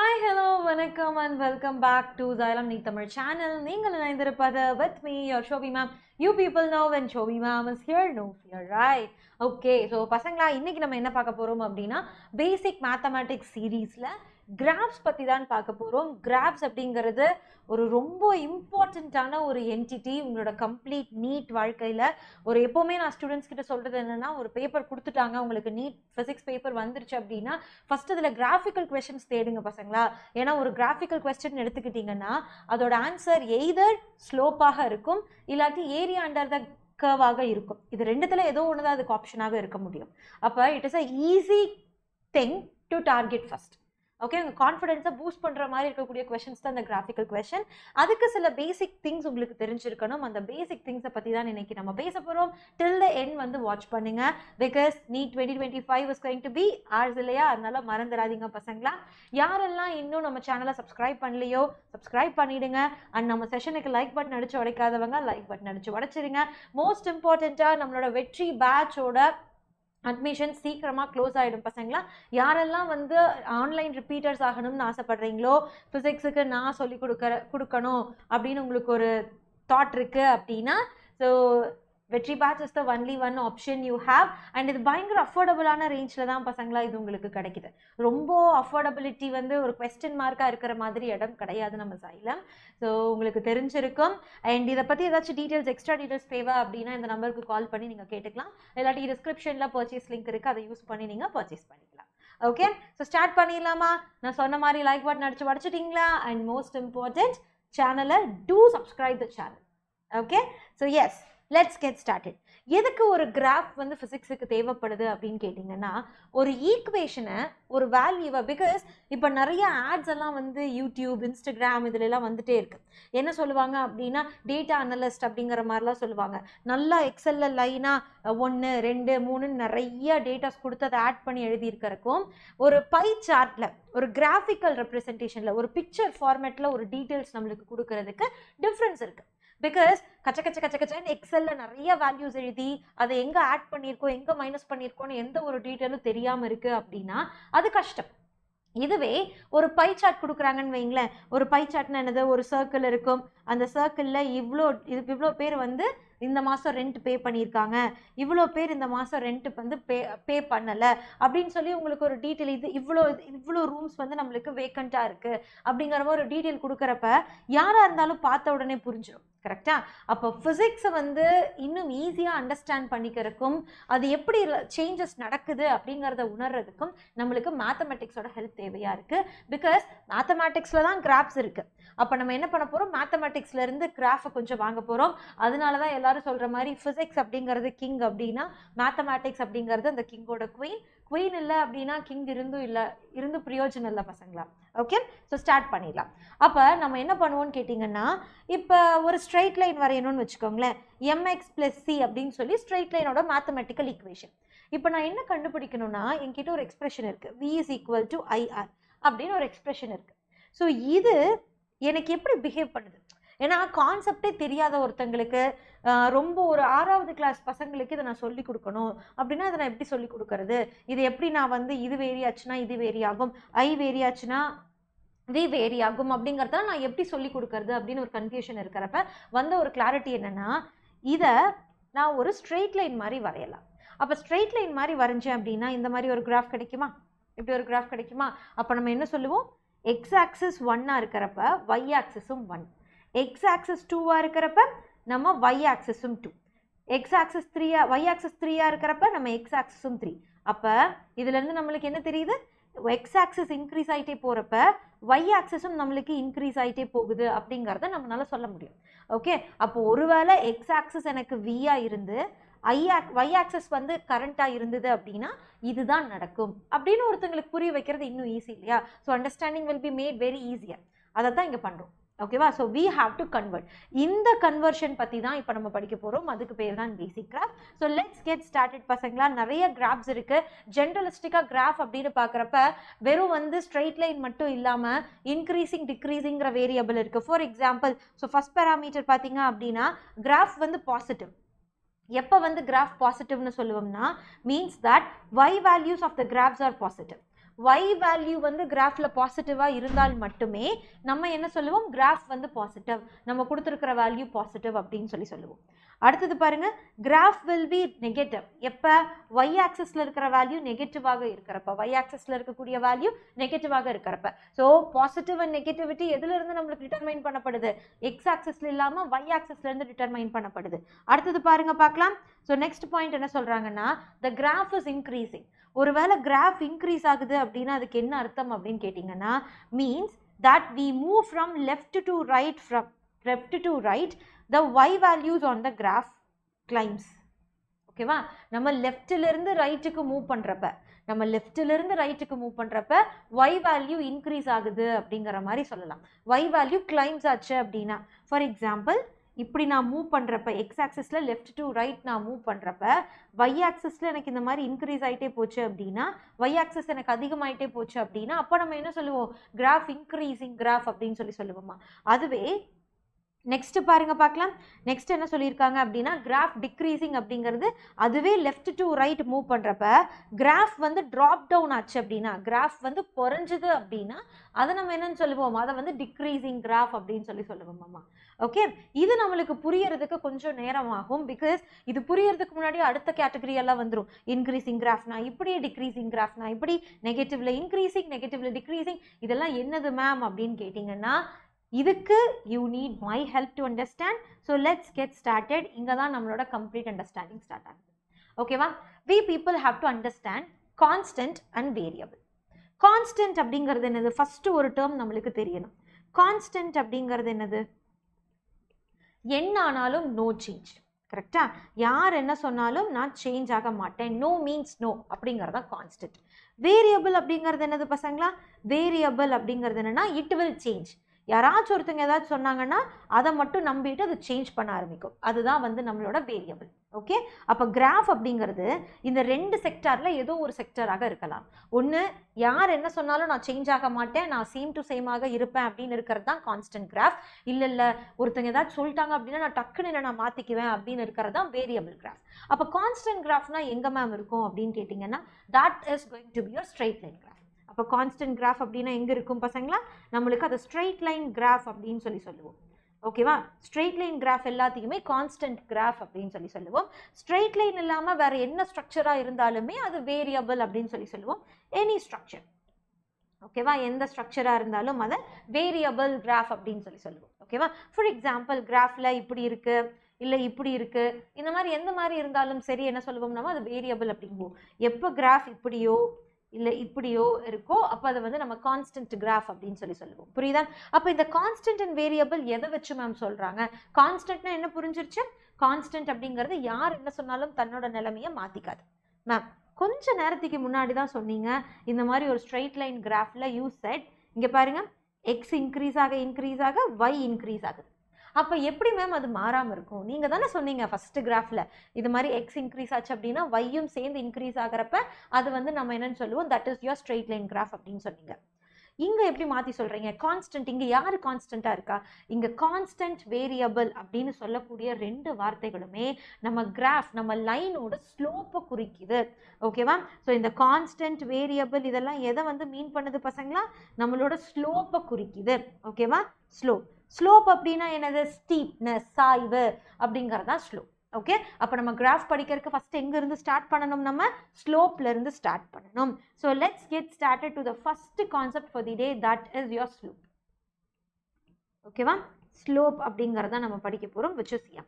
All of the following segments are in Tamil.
Hi, hello, vanakkam and welcome back to Xylem Neat Tamil channel. நீங்கள் இணைந்திருப்பது with me, your Shobi ma'am. You people know when Shobi ma'am is here, no fear, right? Okay, so பசங்களா இன்னைக்கு நம்ம என்ன பார்க்க போறோம் அப்படின்னா basic mathematics சீரீஸ்ல கிராஃப்ஸ் பற்றி தான் பார்க்க போகிறோம். கிராஃப்ஸ் அப்படிங்கிறது ஒரு ரொம்ப இம்பார்ட்டண்ட்டான ஒரு என்டிட்டி உங்களோட கம்ப்ளீட் நீட் வாழ்க்கையில். ஒரு எப்போவுமே நான் ஸ்டூடெண்ட்ஸ் கிட்ட சொல்கிறது என்னென்னா, ஒரு பேப்பர் கொடுத்துட்டாங்க உங்களுக்கு, நீட் ஃபிசிக்ஸ் பேப்பர் வந்துருச்சு அப்படின்னா ஃபஸ்ட்டு அதில் கிராஃபிக்கல் கொஸ்டின்ஸ் தேடுங்க பசங்களா. ஏன்னா ஒரு கிராஃபிக்கல் கொஸ்டின் எடுத்துக்கிட்டிங்கன்னா அதோட ஆன்சர் எய்தர் ஸ்லோப்பாக இருக்கும் இல்லாட்டி ஏரியா அண்டர் த கர்வாக இருக்கும். இது ரெண்டுத்தில் ஏதோ ஒன்று தான் அதுக்கு ஆப்ஷனாக இருக்க முடியும். அப்போ it is a easy thing to target first. Okay, உங்கள் கான்ஃபிடென்ஸை பூஸ்ட் பண்ணுற மாதிரி இருக்கக்கூடிய கொஷின்ஸ் தான் இந்த கிராஃபிக்கல் கொஷின். அதுக்கு சில பேசிக் திங்ஸ் உங்களுக்கு தெரிஞ்சிருக்கணும். அந்த பேசிக் திங்ஸை பற்றி தான் இன்னைக்கு நம்ம பேச போகிறோம். டில் த எண்ட் வந்து வாட்ச் பண்ணுங்க, because NEET 2025 is going to be ours இல்லையா, அதனால மறந்துடாதீங்க பசங்களா. யாரெல்லாம் இன்னும் நம்ம சேனலை சப்ஸ்கிரைப் பண்ணலையோ சப்ஸ்கிரைப் பண்ணிடுங்க. அண்ட் நம்ம செஷனுக்கு லைக் பட்டன் அடிச்சு உடைக்காதவங்க லைக் பட்டன் அடிச்சு உடைச்சிருங்க. மோஸ்ட் இம்பார்ட்டண்ட்டாக நம்மளோட வெற்றி பேட்சோட அட்மிஷன் சீக்கிரமாக க்ளோஸ் ஆகிடும் பசங்களா. யாரெல்லாம் வந்து ஆன்லைன் ரிப்பீட்டர்ஸ் ஆகணும்னு ஆசைப்படுறீங்களோ, ஃபிசிக்ஸுக்கு நான் சொல்லி கொடுக்கணும் அப்படின்னு உங்களுக்கு ஒரு தாட் இருக்குது அப்படின்னா, so Vetri batch is the only one option you have. And இது பயங்கர அஃபோர்டபுளான ரேஞ்சில் தான் பசங்களா இது உங்களுக்கு கிடைக்குது. ரொம்ப அஃபோர்டபிலிட்டி வந்து ஒரு கொஸ்டின் மார்க்காக இருக்கிற மாதிரி இடம் கிடையாது நம்ம சைலம். ஸோ உங்களுக்கு தெரிஞ்சிருக்கும். அண்ட் இதை பற்றி ஏதாச்சும் டீட்டெயில்ஸ், எக்ஸ்ட்ரா டீட்டெயில்ஸ் தேவை அப்படின்னா இந்த நம்பருக்கு கால் பண்ணி நீங்கள் கேட்டுக்கலாம். இல்லாட்டி டிஸ்கிரிப்ஷனில் பர்ச்சேஸ் லிங்க் இருக்குது, அதை யூஸ் பண்ணி நீங்கள் பர்ச்சேஸ் பண்ணிக்கலாம். ஓகே, ஸோ ஸ்டார்ட் பண்ணிடலாமா? நான் சொன்ன மாதிரி லைக் பட்டன் அடிச்சு வடிச்சிட்டிங்களா? அண்ட் மோஸ்ட் இம்பார்ட்டன்ட், சேனலை do subscribe the channel. Okay, so yes, let's get started. எதுக்கு ஒரு கிராஃப் வந்து ஃபிசிக்ஸுக்கு தேவைப்படுது அப்படின்னு கேட்டிங்கன்னா, ஒரு ஈக்குவேஷனை, ஒரு வேல்யூவை, பிகாஸ் இப்போ நிறைய ஆட்ஸ் எல்லாம் வந்து யூடியூப், இன்ஸ்டாகிராம் இதுலலாம் வந்துட்டே இருக்கு. என்ன சொல்லுவாங்க அப்படின்னா, டேட்டா அனலிஸ்ட் அப்படிங்கிற மாதிரிலாம் சொல்லுவாங்க. நல்லா எக்ஸல்ல லைனாக 1 2 3 நிறைய டேட்டாஸ் கொடுத்து அதை ஆட் பண்ணி எழுதியிருக்கிறக்கும், ஒரு பை சார்ட்டில், ஒரு கிராஃபிக்கல் ரெப்ரசன்டேஷனில், ஒரு பிக்சர் ஃபார்மேட்டில் ஒரு டீட்டெயில்ஸ் நம்மளுக்கு கொடுக்கறதுக்கு டிஃப்ரென்ஸ் இருக்குது. பிகாஸ் கச்சன்னு எக்ஸல்ல நிறைய வேல்யூஸ் எழுதி அதை எங்க ஆட் பண்ணியிருக்கோம், எங்க மைனஸ் பண்ணியிருக்கோம்னு எந்த ஒரு டீட்டெயிலும் தெரியாம இருக்கு அப்படின்னா அது கஷ்டம். இதுவே ஒரு பை சார்ட் கொடுக்குறாங்கன்னு வைங்களேன். ஒரு பை சார்ட்னா என்னது, ஒரு சர்க்கிள் இருக்கும். அந்த சர்க்கிளில் இவ்வளோ பேர் வந்து இந்த மாதம் ரெண்ட் பே பண்ணியிருக்காங்க, இவ்வளோ பேர் இந்த மாதம் ரெண்ட் வந்து பே பண்ணலை அப்படின்னு சொல்லி உங்களுக்கு ஒரு டீட்டெயில், இது இவ்வளோ ரூம்ஸ் வந்து நம்மளுக்கு வேக்கண்ட்டாக இருக்குது அப்படிங்கிற மாதிரி ஒரு டீட்டெயில் கொடுக்குறப்ப யாராக இருந்தாலும் பார்த்த உடனே புரிஞ்சிடும். கரெக்டாக? அப்போ ஃபிசிக்ஸை வந்து இன்னும் ஈஸியாக அண்டர்ஸ்டாண்ட் பண்ணிக்கிறதுக்கும், அது எப்படி சேஞ்சஸ் நடக்குது அப்படிங்கிறத உணர்றதுக்கும் நம்மளுக்கு மேத்தமெட்டிக்ஸோட ஹெல்ப் தேவையாக இருக்குது. பிகாஸ் மேத்தமெட்டிக்ஸில் தான் கிராஃப்ஸ் இருக்குது. அப்போ நம்ம என்ன பண்ண போகிறோம், மேத்தமெட்டிக்ஸ்லேருந்து கிராஃபை கொஞ்சம் வாங்க போகிறோம். அதனால தான் எல்லாரும் சொல்கிற மாதிரி ஃபிசிக்ஸ் அப்படிங்கிறது கிங் அப்படின்னா, மேத்தமெட்டிக்ஸ் அப்படிங்கிறது அந்த கிங்கோட குவீன் இல்லை அப்படின்னா கிங் இருந்து பிரயோஜனம் இல்லை பசங்களா. ஓகே, ஸோ ஸ்டார்ட் பண்ணிடலாம். அப்போ நம்ம என்ன பண்ணுவோம்னு கேட்டிங்கன்னா, இப்போ ஒரு ஸ்ட்ரெயிட் லைன் வரையணும்னு வச்சுக்கோங்களேன். mx + c அப்படின்னு சொல்லி ஸ்ட்ரெயிட் லைனோட மேத்தமெட்டிக்கல் ஈக்குவேஷன். இப்போ நான் என்ன கண்டுபிடிக்கணும்னா, என்கிட்ட ஒரு எக்ஸ்பிரஷன் இருக்குது, v = IR அப்படின்னு ஒரு எக்ஸ்பிரஷன் இருக்குது. ஸோ இது எனக்கு எப்படி பிஹேவ் பண்ணுது, ஏன்னா கான்செப்டே தெரியாத ஒருத்தங்களுக்கு, ரொம்ப ஒரு 6வது கிளாஸ் பசங்களுக்கு இதை நான் சொல்லி கொடுக்கணும் அப்படின்னா அதை நான் எப்படி சொல்லி கொடுக்கறது, இது எப்படி நான் வந்து இது வேரி ஆச்சுன்னா இது வேரி ஆகும், ஐ வேரி ஆச்சுன்னா வி வேரி ஆகும் அப்படிங்கிறத நான் எப்படி சொல்லி கொடுக்கறது அப்படின்னு ஒரு கன்ஃபியூஷன் இருக்கிறப்ப வந்த ஒரு கிளாரிட்டி என்னன்னா, இதை நான் ஒரு ஸ்ட்ரெயிட் லைன் மாதிரி வரையலாம். அப்போ ஸ்ட்ரெயிட் லைன் மாதிரி வரைஞ்சேன் அப்படின்னா இந்த மாதிரி ஒரு கிராஃப் கிடைக்குமா, இப்படி ஒரு கிராஃப் கிடைக்குமா? அப்போ நம்ம என்ன சொல்லுவோம், எக்ஸ் ஆக்சிஸ் 1 இருக்கிறப்ப ஒய் ஆக்சிஸும் 1, எக்ஸ் ஆக்சிஸ் 2 இருக்கிறப்ப நம்ம ஒய் ஆக்சிஸும் 2, எக்ஸ் ஆக்சிஸ் 3 ஒய் ஆக்சிஸ் 3 இருக்கிறப்ப நம்ம எக்ஸ் ஆக்சிஸும் 3. அப்போ இதுலேருந்து நம்மளுக்கு என்ன தெரியுது, எக்ஸ் ஆக்சிஸ் இன்க்ரீஸ் ஆகிட்டே போகிறப்ப ஒய் ஆக்சிஸும் நம்மளுக்கு இன்க்ரீஸ் ஆகிட்டே போகுது அப்படிங்கிறத நம்மளால சொல்ல முடியும். ஓகே, அப்போ ஒருவேளை எக்ஸ் ஆக்சிஸ் எனக்கு வியாக இருந்து ஒய் ஆக்சஸ் வந்து கரண்ட்டாக இருந்தது அப்படின்னா இதுதான் நடக்கும் அப்படின்னு ஒருத்தங்களுக்கு புரிய வைக்கிறது இன்னும் ஈஸி இல்லையா? So understanding will be made very easier. அதை தான் இங்கே பண்ணுறோம். ஓகேவா? So we have to convert. இந்த கன்வர்ஷன் பற்றி தான் இப்போ நம்ம படிக்க போகிறோம். அதுக்கு பேர் தான் basic graph. So let's get started பசங்களா. நிறைய கிராஃப்ஸ் இருக்குது. ஜென்ரலிஸ்டிக்காக கிராஃப் அப்படின்னு பார்க்குறப்ப வெறும் வந்து ஸ்ட்ரெயிட் லைன் மட்டும் இல்லாமல் இன்க்ரீசிங் டிக்ரீசிங்கிற வேரியபிள் இருக்குது. For example, so first parameter பார்த்தீங்க அப்படின்னா கிராஃப் வந்து பாசிட்டிவ். எப்போ வந்து கிராஃப் பாசிட்டிவ்னு சொல்லுவோம்னா, means that y values of the graphs are positive. y value வந்து கிராஃப்ல பாசிட்டிவா இருந்தால் மட்டுமே நம்ம என்ன சொல்லுவோம், கிராஃப் வந்து பாசிட்டிவ், நம்ம கொடுத்துருக்கிற வேல்யூ பாசிட்டிவ் அப்படின்னு சொல்லுவோம். அடுத்தது பாருங்க, கிராஃப் வில் பி நெகட்டிவ் எப்போ y ஆக்சிஸ்ல இருக்கிற வேல்யூ நெகட்டிவாக இருக்கிறப்ப, y ஆக்சிஸ்ல இருக்கக்கூடிய வேல்யூ நெகட்டிவாக இருக்கிறப்ப. ஸோ பாசிட்டிவ் அண்ட் நெகட்டிவிட்டி எதுல இருந்து நம்மளுக்கு டிட்டர்மைன் பண்ணப்படுது, x ஆக்சிஸ்ல இல்லாம y ஆக்சிஸ்ல இருந்து டிட்டர்மைன் பண்ணப்படுது. அடுத்தது பாருங்க பார்க்கலாம். ஸோ நெக்ஸ்ட் பாயிண்ட் என்ன சொல்றாங்கன்னா, the graph is increasing. ஒருவேளை கிராஃப் இன்க்ரீஸ் ஆகுது அப்படின்னா அதுக்கு என்ன அர்த்தம் அப்படின்னு கேட்டிங்கன்னா, means that we move from left to right, the y values on the graph climbs. ஓகேவா, நம்ம லெஃப்ட்ல இருந்து ரைட்டுக்கு மூவ் பண்றப்ப y வேல்யூ இன்க்ரீஸ் ஆகுது அப்படிங்கிற மாதிரி சொல்லலாம். y வேல்யூ கிளைம்ஸ் ஆச்சு அப்படின்னா, ஃபார் எக்ஸாம்பிள் இப்படி நான் மூவ் பண்றப்ப x ஆக்சிஸ்ல லெஃப்ட் டு ரைட் நான் மூவ் பண்றப்ப y ஆக்சிஸ்ல எனக்கு இந்த மாதிரி இன்க்ரீஸ் ஆயிட்டே போச்சு அப்படின்னா, y ஆக்சிஸ் எனக்கு அதிகமாயிட்டே போச்சு அப்படின்னா, அப்ப நம்ம என்ன சொல்லுவோம், கிராஃப் இன்க்ரீசிங் கிராஃப் அப்படின்னு சொல்லுவோமா. அதுவே நெக்ஸ்ட் பாருங்க பார்க்கலாம். நெக்ஸ்ட் என்ன சொல்லியிருக்காங்க அப்படின்னா, கிராஃப் டிக்ரீசிங் அப்படிங்கிறது அதுவே லெஃப்ட் டு ரைட் மூவ் பண்றப்ப கிராஃப் வந்து டிராப் டவுன் ஆச்சு அப்படின்னா, கிராஃப் வந்து குறைஞ்சது அப்படின்னா அதை நம்ம என்னன்னு சொல்லுவோம், அதை வந்து டிக்ரீசிங் கிராஃப் அப்படின்னு சொல்லுவோம். ஓகே, இது நம்மளுக்கு புரியறதுக்கு கொஞ்சம் நேரம் ஆகும். பிகாஸ் இது புரியறதுக்கு முன்னாடி அடுத்த கேட்டகரி எல்லாம் வந்துடும். இன்க்ரீசிங் கிராஃப்னா இப்படி, டிக்ரீசிங் கிராஃப்னா இப்படி, நெகட்டிவ்ல இன்க்ரீசிங் நெகட்டிவ்ல டிக்ரீசிங், இதெல்லாம் என்னது மேம் அப்படின்னு கேட்டிங்கன்னா, இதுக்கு you need my help to understand. So let's get started. இங்கே தான் நம்மளோட கம்ப்ளீட் அண்டர்ஸ்டாண்டிங் ஸ்டார்ட் ஆகுது. ஓகேவா, we people have to understand constant and variable. Constant அப்படிங்கிறது என்னது, ஃபர்ஸ்ட் ஒரு டேர்ம் நம்மளுக்கு தெரியணும். கான்ஸ்டன்ட் அப்படிங்கிறது என்னது, என்ன ஆனாலும் நோ சேஞ்ச். கரெக்டா, யார் என்ன சொன்னாலும் நான் சேஞ்ச் ஆக மாட்டேன், நோ மீன்ஸ் நோ அப்படிங்கிறதா கான்ஸ்டன்ட். வேரியபிள் அப்படிங்கிறது என்னது பசங்களா, வேரியபிள் அப்படிங்கிறது என்னன்னா இட் வில் சேஞ்ச். யாராச்சும் ஒருத்தங்க ஏதாச்சும் சொன்னாங்கன்னா அதை மட்டும் நம்பிட்டு அது சேஞ்ச் பண்ண ஆரம்பிக்கும், அதுதான் வந்து நம்மளோட வேரியபிள். ஓகே, அப்போ கிராஃப் அப்படிங்கிறது இந்த ரெண்டு செக்டார்ல ஏதோ ஒரு செக்டராக இருக்கலாம். ஒன்று யார் என்ன சொன்னாலும் நான் சேஞ்ச் ஆக மாட்டேன், நான் சேம் டு சேமாக இருப்பேன் அப்படின்னு இருக்கிறது தான் கான்ஸ்டன்ட் கிராஃப். இல்லை ஒருத்தங்க ஏதாச்சும் சொல்லிட்டாங்க அப்படின்னா நான் டக்குன்னு நான் மாற்றிக்குவேன் அப்படின்னு இருக்கிறது தான் வேரியபிள் கிராஃப். அப்போ கான்ஸ்டன்ட் கிராஃப்னா எங்கே மேம் இருக்கும் அப்படின்னு கேட்டிங்கன்னா, that is going to be your straight line graph. அப்போ கான்ஸ்டன்ட் கிராஃப் அப்படின்னா எங்கே இருக்கும் பசங்களா, நம்மளுக்கு அதை ஸ்ட்ரெயிட் லைன் கிராஃப் அப்படின்னு சொல்லுவோம். ஓகேவா, ஸ்ட்ரெயிட் லைன் கிராஃப் எல்லாத்தையுமே கான்ஸ்டன்ட் கிராஃப் அப்படின்னு சொல்லுவோம். ஸ்ட்ரெயிட் லைன் இல்லாமல் வேற என்ன ஸ்ட்ரக்சராக இருந்தாலுமே அது வேரியபிள் அப்படின்னு சொல்லுவோம். எனி ஸ்ட்ரக்சர், ஓகேவா, எந்த ஸ்ட்ரக்சராக இருந்தாலும் அதை வேரியபிள் கிராஃப் அப்படின்னு சொல்லுவோம். ஓகேவா, ஃபார் எக்ஸாம்பிள் கிராஃபில் இப்படி இருக்கு, இல்லை இப்படி இருக்கு, இந்த மாதிரி எந்த மாதிரி இருந்தாலும் சரி என்ன சொல்லுவோம் நம்ம, அது வேரியபிள் அப்படிங்குவோம். எப்போ கிராஃப் இப்படியோ இல்லை இப்படியோ இருக்கோ அப்போ அதை வந்து நம்ம கான்ஸ்டன்ட் கிராஃப் அப்படின்னு சொல்லுவோம். புரியுதா? அப்போ இந்த கான்ஸ்டன்ட் அண்ட் வேரியபிள் எதை வச்சு மேம் சொல்றாங்க? கான்ஸ்டன்ட்னா என்ன புரிஞ்சிருச்சு? கான்ஸ்டன்ட் அப்படிங்கிறது யார் என்ன சொன்னாலும் தன்னோட நிலைமையை மாத்திக்காது. மேம் கொஞ்ச நேரத்துக்கு முன்னாடி தான் சொன்னீங்க இந்த மாதிரி ஒரு ஸ்ட்ரெயிட் லைன் கிராஃப்ல யூ செட், இங்க பாருங்க எக்ஸ் இன்க்ரீஸ் ஆக y இன்க்ரீஸ் ஆகுது. அப்போ எப்படி மேம் அது மாறாமல் இருக்கும்? நீங்கள் தானே சொன்னீங்க ஃபர்ஸ்ட் கிராஃபில் இது மாதிரி எக்ஸ் இன்க்ரீஸ் ஆச்சு அப்படின்னா வையும் சேர்ந்து இன்க்ரீஸ் ஆகிறப்ப அது வந்து நம்ம என்னன்னு சொல்லுவோம், that is your straight line graph அப்படின்னு சொன்னீங்க. இங்கே எப்படி மாற்றி சொல்கிறீங்க? கான்ஸ்டன்ட், இங்கே யார் கான்ஸ்டண்ட்டாக இருக்கா? இங்கே கான்ஸ்டன்ட் வேரியபிள் அப்படின்னு சொல்லக்கூடிய ரெண்டு வார்த்தைகளுமே நம்ம கிராஃப், நம்ம லைனோட ஸ்லோப்பை குறிக்குது. ஓகேவா? ஸோ இந்த கான்ஸ்டன்ட் வேரியபிள் இதெல்லாம் எதை வந்து மீன் பண்ணுது பசங்களா? நம்மளோட ஸ்லோப்பை குறிக்குது. ஓகேவா, ஸ்லோப். ஸ்லோப் அப்படின்னா என்னது? ஸ்டீப்னஸ், சாய்வு அப்படிங்கிறதா ஸ்லோப். ஓகே, அப்போ நம்ம கிராஃப் படிக்கிறதுக்கு ஃபர்ஸ்ட் எங்க இருந்து ஸ்டார்ட் பண்ணணும்? நம்ம ஸ்லோப்ல இருந்து ஸ்டார்ட் பண்ணணும். So let's get started to the first concept for the day, that is your slope. ஓகேவா, ஸ்லோப் அப்படிங்கிறத நம்ம படிக்க போறோம், which is m.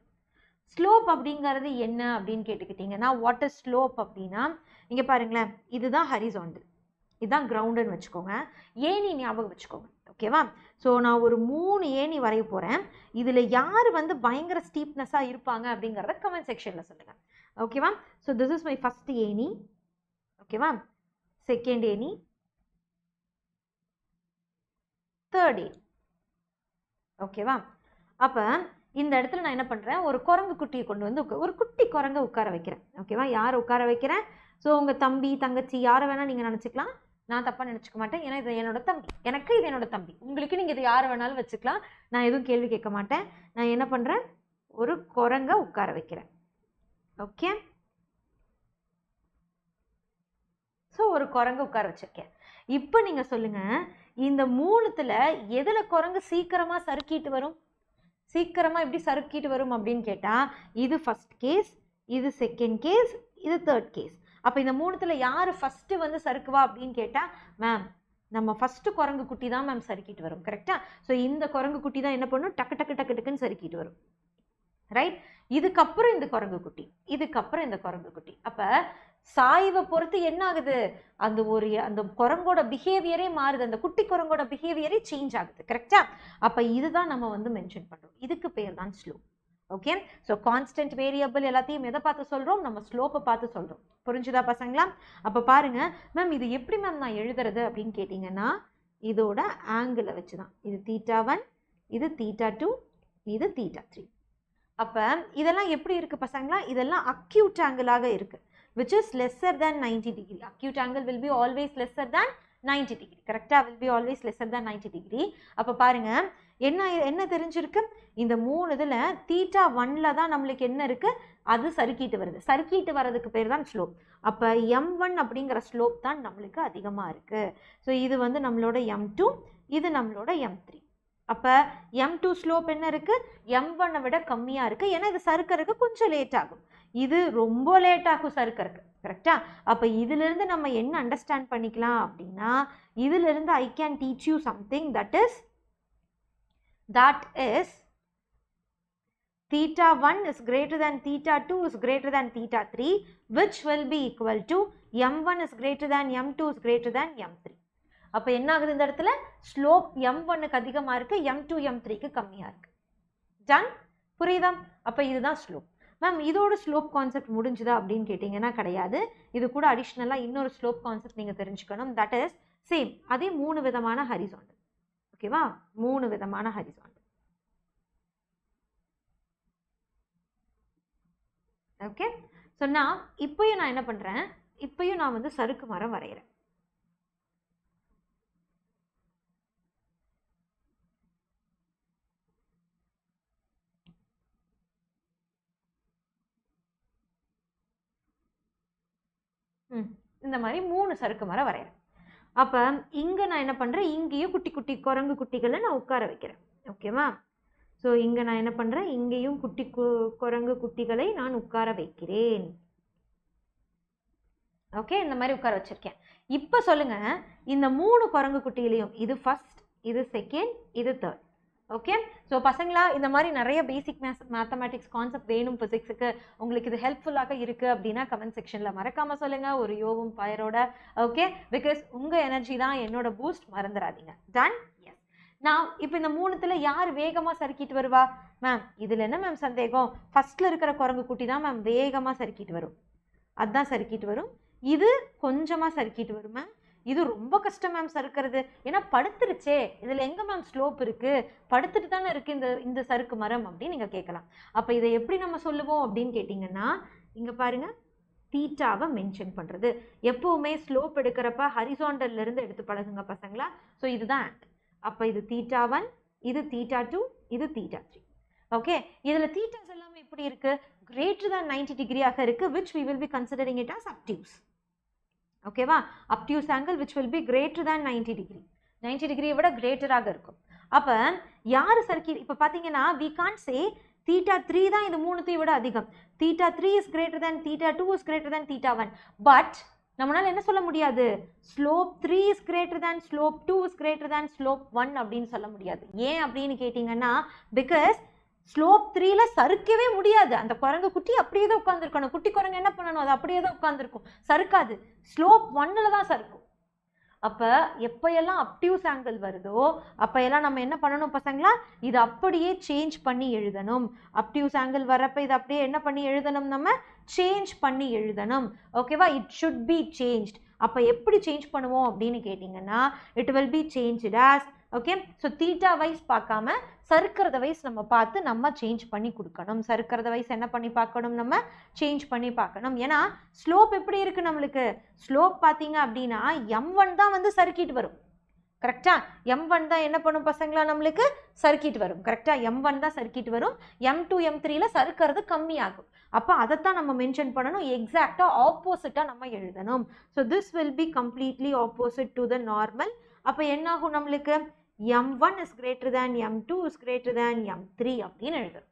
ஸ்லோப் அப்படிங்கிறது என்ன அப்படின்னு கேட்டுக்கிட்டீங்கன்னா, வாட் இஸ் ஸ்லோப் அப்படின்னா, இங்க பாருங்களேன், இதுதான் ஹரிசாண்டல், இதுதான் கிரவுண்டுன்னு வச்சுக்கோங்க. ஏணி ஞாபகம் வச்சுக்கோங்க. ஓகேவா, ஸோ நான் ஒரு 3 ஏணி வரைய போகிறேன். இதில் யார் வந்து பயங்கர ஸ்டீப்னஸாக இருப்பாங்க அப்படிங்கிறத கமெண்ட் செக்ஷனில் சொல்லுங்கள். ஓகேவா, so this is my first ஏணி. ஓகேவா, செகண்ட் ஏணி, தேர்ட் ஏணி. ஓகேவா, அப்போ இந்த இடத்துல நான் என்ன பண்ணுறேன், ஒரு குரங்கு குட்டியை கொண்டு வந்து ஒரு குட்டி குரங்கை உட்கார வைக்கிறேன். ஓகேவா, யார் உட்கார வைக்கிறேன்? ஸோ உங்கள் தம்பி தங்கச்சி யாரை வேணால் நீங்கள் நினச்சிக்கலாம், நான் தப்பாக நினச்சிக்க மாட்டேன். ஏன்னா இது என்னோட தம்பி, எனக்கு இது என்னோட தம்பி, உங்களுக்கு நீங்கள் இது யாரை வேணாலும் வச்சுக்கலாம், நான் எதுவும் கேள்வி கேட்க மாட்டேன். நான் என்ன பண்ணுறேன், ஒரு குரங்கை உட்கார வைக்கிறேன். ஓகே, ஸோ ஒரு குரங்கு உட்கார வச்சிருக்கேன். இப்போ நீங்க சொல்லுங்க, இந்த மூணுத்துல எதுல குரங்கு சீக்கிரமா சறுக்கிட்டு வரும்? சீக்கிரமா எப்படி சறுக்கிட்டு வரும் அப்படின்னு கேட்டா, இது ஃபர்ஸ்ட் கேஸ், இது செகண்ட் கேஸ், இது தேர்ட் கேஸ். அப்ப இந்த மூணுத்துல யாரு ஃபர்ஸ்ட் வந்து சறுக்குவா அப்படின்னு கேட்டா, மேம் நம்ம ஃபர்ஸ்ட் குரங்கு குட்டி தான் மேம் சறுக்கிட்டு வரும். கரெக்டா? ஸோ இந்த குரங்கு குட்டி தான் என்ன பண்ணும், டக்கு டக்கு டக்கு டக்குன்னு சறுக்கிட்டு வரும். ரைட்? இதுக்கப்புறம் இந்த குரங்கு குட்டி, இதுக்கப்புறம் இந்த குரங்கு குட்டி. அப்ப சாய்வை பொறுத்து என்ன ஆகுது, அந்த குரங்கோட பிஹேவியரே மாறுது, அந்த குட்டி குரங்கோட பிஹேவியரே சேஞ்ச் ஆகுது. கரெக்டா? அப்ப இதுதான் நம்ம வந்து மென்ஷன் பண்றோம். இதுக்கு பேர் தான் slope. Okay? So constant variable எல்லாத்தையும் எதை பார்த்து சொல்றோம், நம்ம ஸ்லோப்பை பார்த்து சொல்றோம். புரிஞ்சுதா பசங்களா? அப்ப பாருங்க மேம், இது எப்படி மேம் நான் எழுதுறது அப்படின்னு கேட்டீங்கன்னா, இதோட ஆங்கிளை வச்சுதான். இது θ1, இது θ2, இது θ3. அப்ப இதெல்லாம் எப்படி இருக்கு பசங்களா? இதெல்லாம் அக்யூட் ஆங்கிளாக இருக்கு, which is lesser than 90 degree. Acute angle will be always lesser than 90 degree. கரெக்டா? will be always lesser than 90 degree. அப்ப பாருங்க என்ன தெரிஞ்சிருக்கு, இந்த மூணு இதுல θ1ல தான் நம்மளுக்கு என்ன இருக்கு, அது சறுக்கிட்டு வருது. சறுக்கிட்டு வர்றதுக்கு பேர் தான் ஸ்லோப். அப்ப m1 அப்படிங்கிற ஸ்லோப் தான் நம்மளுக்கு அதிகமா இருக்கு. ஸோ இது வந்து நம்மளோட m2, இது நம்மளோட m3. அப்ப m2 ஸ்லோப் என்ன இருக்கு, m1 விட கம்மியா இருக்கு. ஏன்னா இது சறுக்கிறதுக்கு கொஞ்சம் லேட் ஆகும், இது ரொம்ப லேட் ஆகும் சறுக்கிறதுக்கு. கரெக்டா? அப்ப இதுல இருந்து நம்ம என்ன அண்டர்ஸ்டாண்ட் பண்ணிக்கலாம் அப்படின்னா, இதுல இருந்து I can teach you something that is θ1 is greater than θ2 is greater than θ3, which will be equal to m1 is greater than m2 is greater than m3. அப்ப என்ன ஆகுது, இந்த இடத்துல ஸ்லோப் m1க்கு அதிகமா இருக்கு, m2 m3க்கு கம்மியா இருக்கு. டன்? புரியுதா? அப்ப இதுதான் ஸ்லோப். மேம் இதோட ஸ்லோப் கான்செப்ட் முடிஞ்சுதா அப்படின்னு கேட்டிங்கன்னா கிடையாது. இது கூட அடிஷ்னலாக இன்னொரு ஸ்லோப் கான்செப்ட் நீங்கள் தெரிஞ்சுக்கணும். தட் இஸ் சேம், அதே 3 விதமான ஹரிசாண்டல். ஓகேவா? 3 விதமான ஹரிசாண்டல். ஓகே? ஸோ இப்பயும் நான் என்ன பண்ணுறேன், இப்பயும் நான் வந்து சறுக்கு மரம் வரைகிறேன். இந்த மாதிரி 3 சறுக்கு மரம் வரைகிறேன். அப்போ இங்கே நான் என்ன பண்ணுறேன், இங்கேயும் குட்டி குட்டி குரங்கு குட்டிகளை நான் உட்கார வைக்கிறேன். ஓகேவா? ஸோ இங்கே நான் என்ன பண்ணுறேன், இங்கேயும் குட்டி குரங்கு குட்டிகளை நான் உட்கார வைக்கிறேன். ஓகே? இந்த மாதிரி உட்கார வச்சிருக்கேன். இப்போ சொல்லுங்க, இந்த 3 குரங்கு குட்டிகளையும், இது ஃபர்ஸ்ட், இது செகண்ட், இது தேர்ட். ஓகே? ஸோ பசங்களா, இந்த மாதிரி நிறைய பேசிக் மேத்தமேட்டிக்ஸ் கான்செப்ட் வேணும் ஃபிசிக்ஸுக்கு, உங்களுக்கு இது ஹெல்ப்ஃபுல்லாக இருக்குது அப்படின்னா கமெண்ட் செக்ஷனில் மறக்காமல் சொல்லுங்கள், ஒரு யோவும் பயரோட. ஓகே? பிகாஸ் உங்கள் எனர்ஜி தான் என்னோட பூஸ்ட், மறந்துடாதீங்க. டன்? எஸ். நான் இப்போ இந்த 3த்துல யார் வேகமாக சறுக்கிட்டு வருவா மேம்? இதில் என்ன மேம் சந்தேகம், ஃபர்ஸ்ட்ல இருக்கிற குரங்கு குட்டி தான் மேம் வேகமாக சறுக்கிட்டு வரும். அதுதான் சறுக்கிட்டு வரும். இது கொஞ்சமாக சறுக்கிட்டு வரும் மேம். இது ரொம்ப கஷ்டம் மேம் சறுக்கிறது, ஏன்னா படுத்துருச்சே, இதில் எங்கே மேம் ஸ்லோப் இருக்குது, படுத்துட்டு தானே இருக்குது இந்த சறுக்கு மரம் அப்படின்னு நீங்கள் கேட்கலாம். அப்போ இதை எப்படி நம்ம சொல்லுவோம் அப்படின்னு கேட்டிங்கன்னா, இங்கே பாருங்கள், தீட்டாவை மென்ஷன் பண்ணுறது. எப்போவுமே ஸ்லோப் எடுக்கிறப்ப ஹரிசாண்டல்லேருந்து எடுத்து பழகுங்க பசங்களா. ஸோ இதுதான் ஆண்ட். அப்போ இது θ1, இது θ2, இது θ3. ஓகே? இதில் தீட்டாஸ் எல்லாமே எப்படி இருக்குது, greater than 90 டிகிரியாக இருக்குது, which we will be considering it as obtuse. ஓகேவா? obtuse angle which will be greater than 90 degree. 90 டிகிரியை விட கிரேட்டராக இருக்கும். அப்போ யார் சறுக்கி, இப்போ பார்த்தீங்கன்னா we can't say θ3 தான் இது 3த்தையும் விட அதிகம். θ3 is greater than θ2 is greater than θ1. But நம்மளால என்ன சொல்ல முடியாது, slope 3 is greater than slope 2 is greater than slope 1 அப்படின்னு சொல்ல முடியாது. ஏன் அப்படின்னு கேட்டிங்கன்னா, பிகாஸ் ஸ்லோப் 3ல சறுக்கவே முடியாது. அந்த குரங்கு குட்டி அப்படியே தான் உட்காந்துருக்கணும். குட்டி குரங்கு என்ன பண்ணணும், அது அப்படியே தான் உட்காந்துருக்கும், சறுக்காது. ஸ்லோப் 1ல தான் சறுக்கும். அப்போ எப்போயெல்லாம் அப்டியூஸ் ஆங்கிள் வருதோ அப்போயெல்லாம் நம்ம என்ன பண்ணணும் பசங்களா, இது அப்படியே சேஞ்ச் பண்ணி எழுதணும். அப்டியூஸ் ஆங்கிள் வரப்போ இது அப்படியே என்ன பண்ணி எழுதணும், நம்ம சேஞ்ச் பண்ணி எழுதணும். ஓகேவா? It should be changed. அப்போ எப்படி சேஞ்ச் பண்ணுவோம் அப்படின்னு கேட்டிங்கன்னா, it will be changed as, okay? So theta வைஸ் பார்க்காம சறுக்கிறத வைஸ் நம்ம பார்த்து நம்ம சேஞ்ச் பண்ணி கொடுக்கணும். சறுக்கிறத வைஸ் என்ன பண்ணி பார்க்கணும், நம்ம சேஞ்ச் பண்ணி பார்க்கணும். ஏன்னா ஸ்லோப் எப்படி இருக்குது நம்மளுக்கு, ஸ்லோப் பார்த்தீங்க அப்படின்னா m1 தான் வந்து சறுக்கிட்டு வரும். கரெக்டா? M1 தான் என்ன பண்ணும் பசங்களா நம்மளுக்கு சர்க்கிட் வரும். கரெக்டா? M1 தான் சர்க்கிட் வரும். M2 M3ல சறுக்கிறது கம்மியாகும். அப்போ அதைத்தான் நம்ம மென்ஷன் பண்ணணும். எக்ஸாக்டா ஆப்போசிட்டா நம்ம எழுதணும். So this will be completely opposite to the normal. அப்போ என்ன ஆகும் நம்மளுக்கு? M1 is greater than M2 is greater than M3 அப்படின்னு எழுதுறோம்.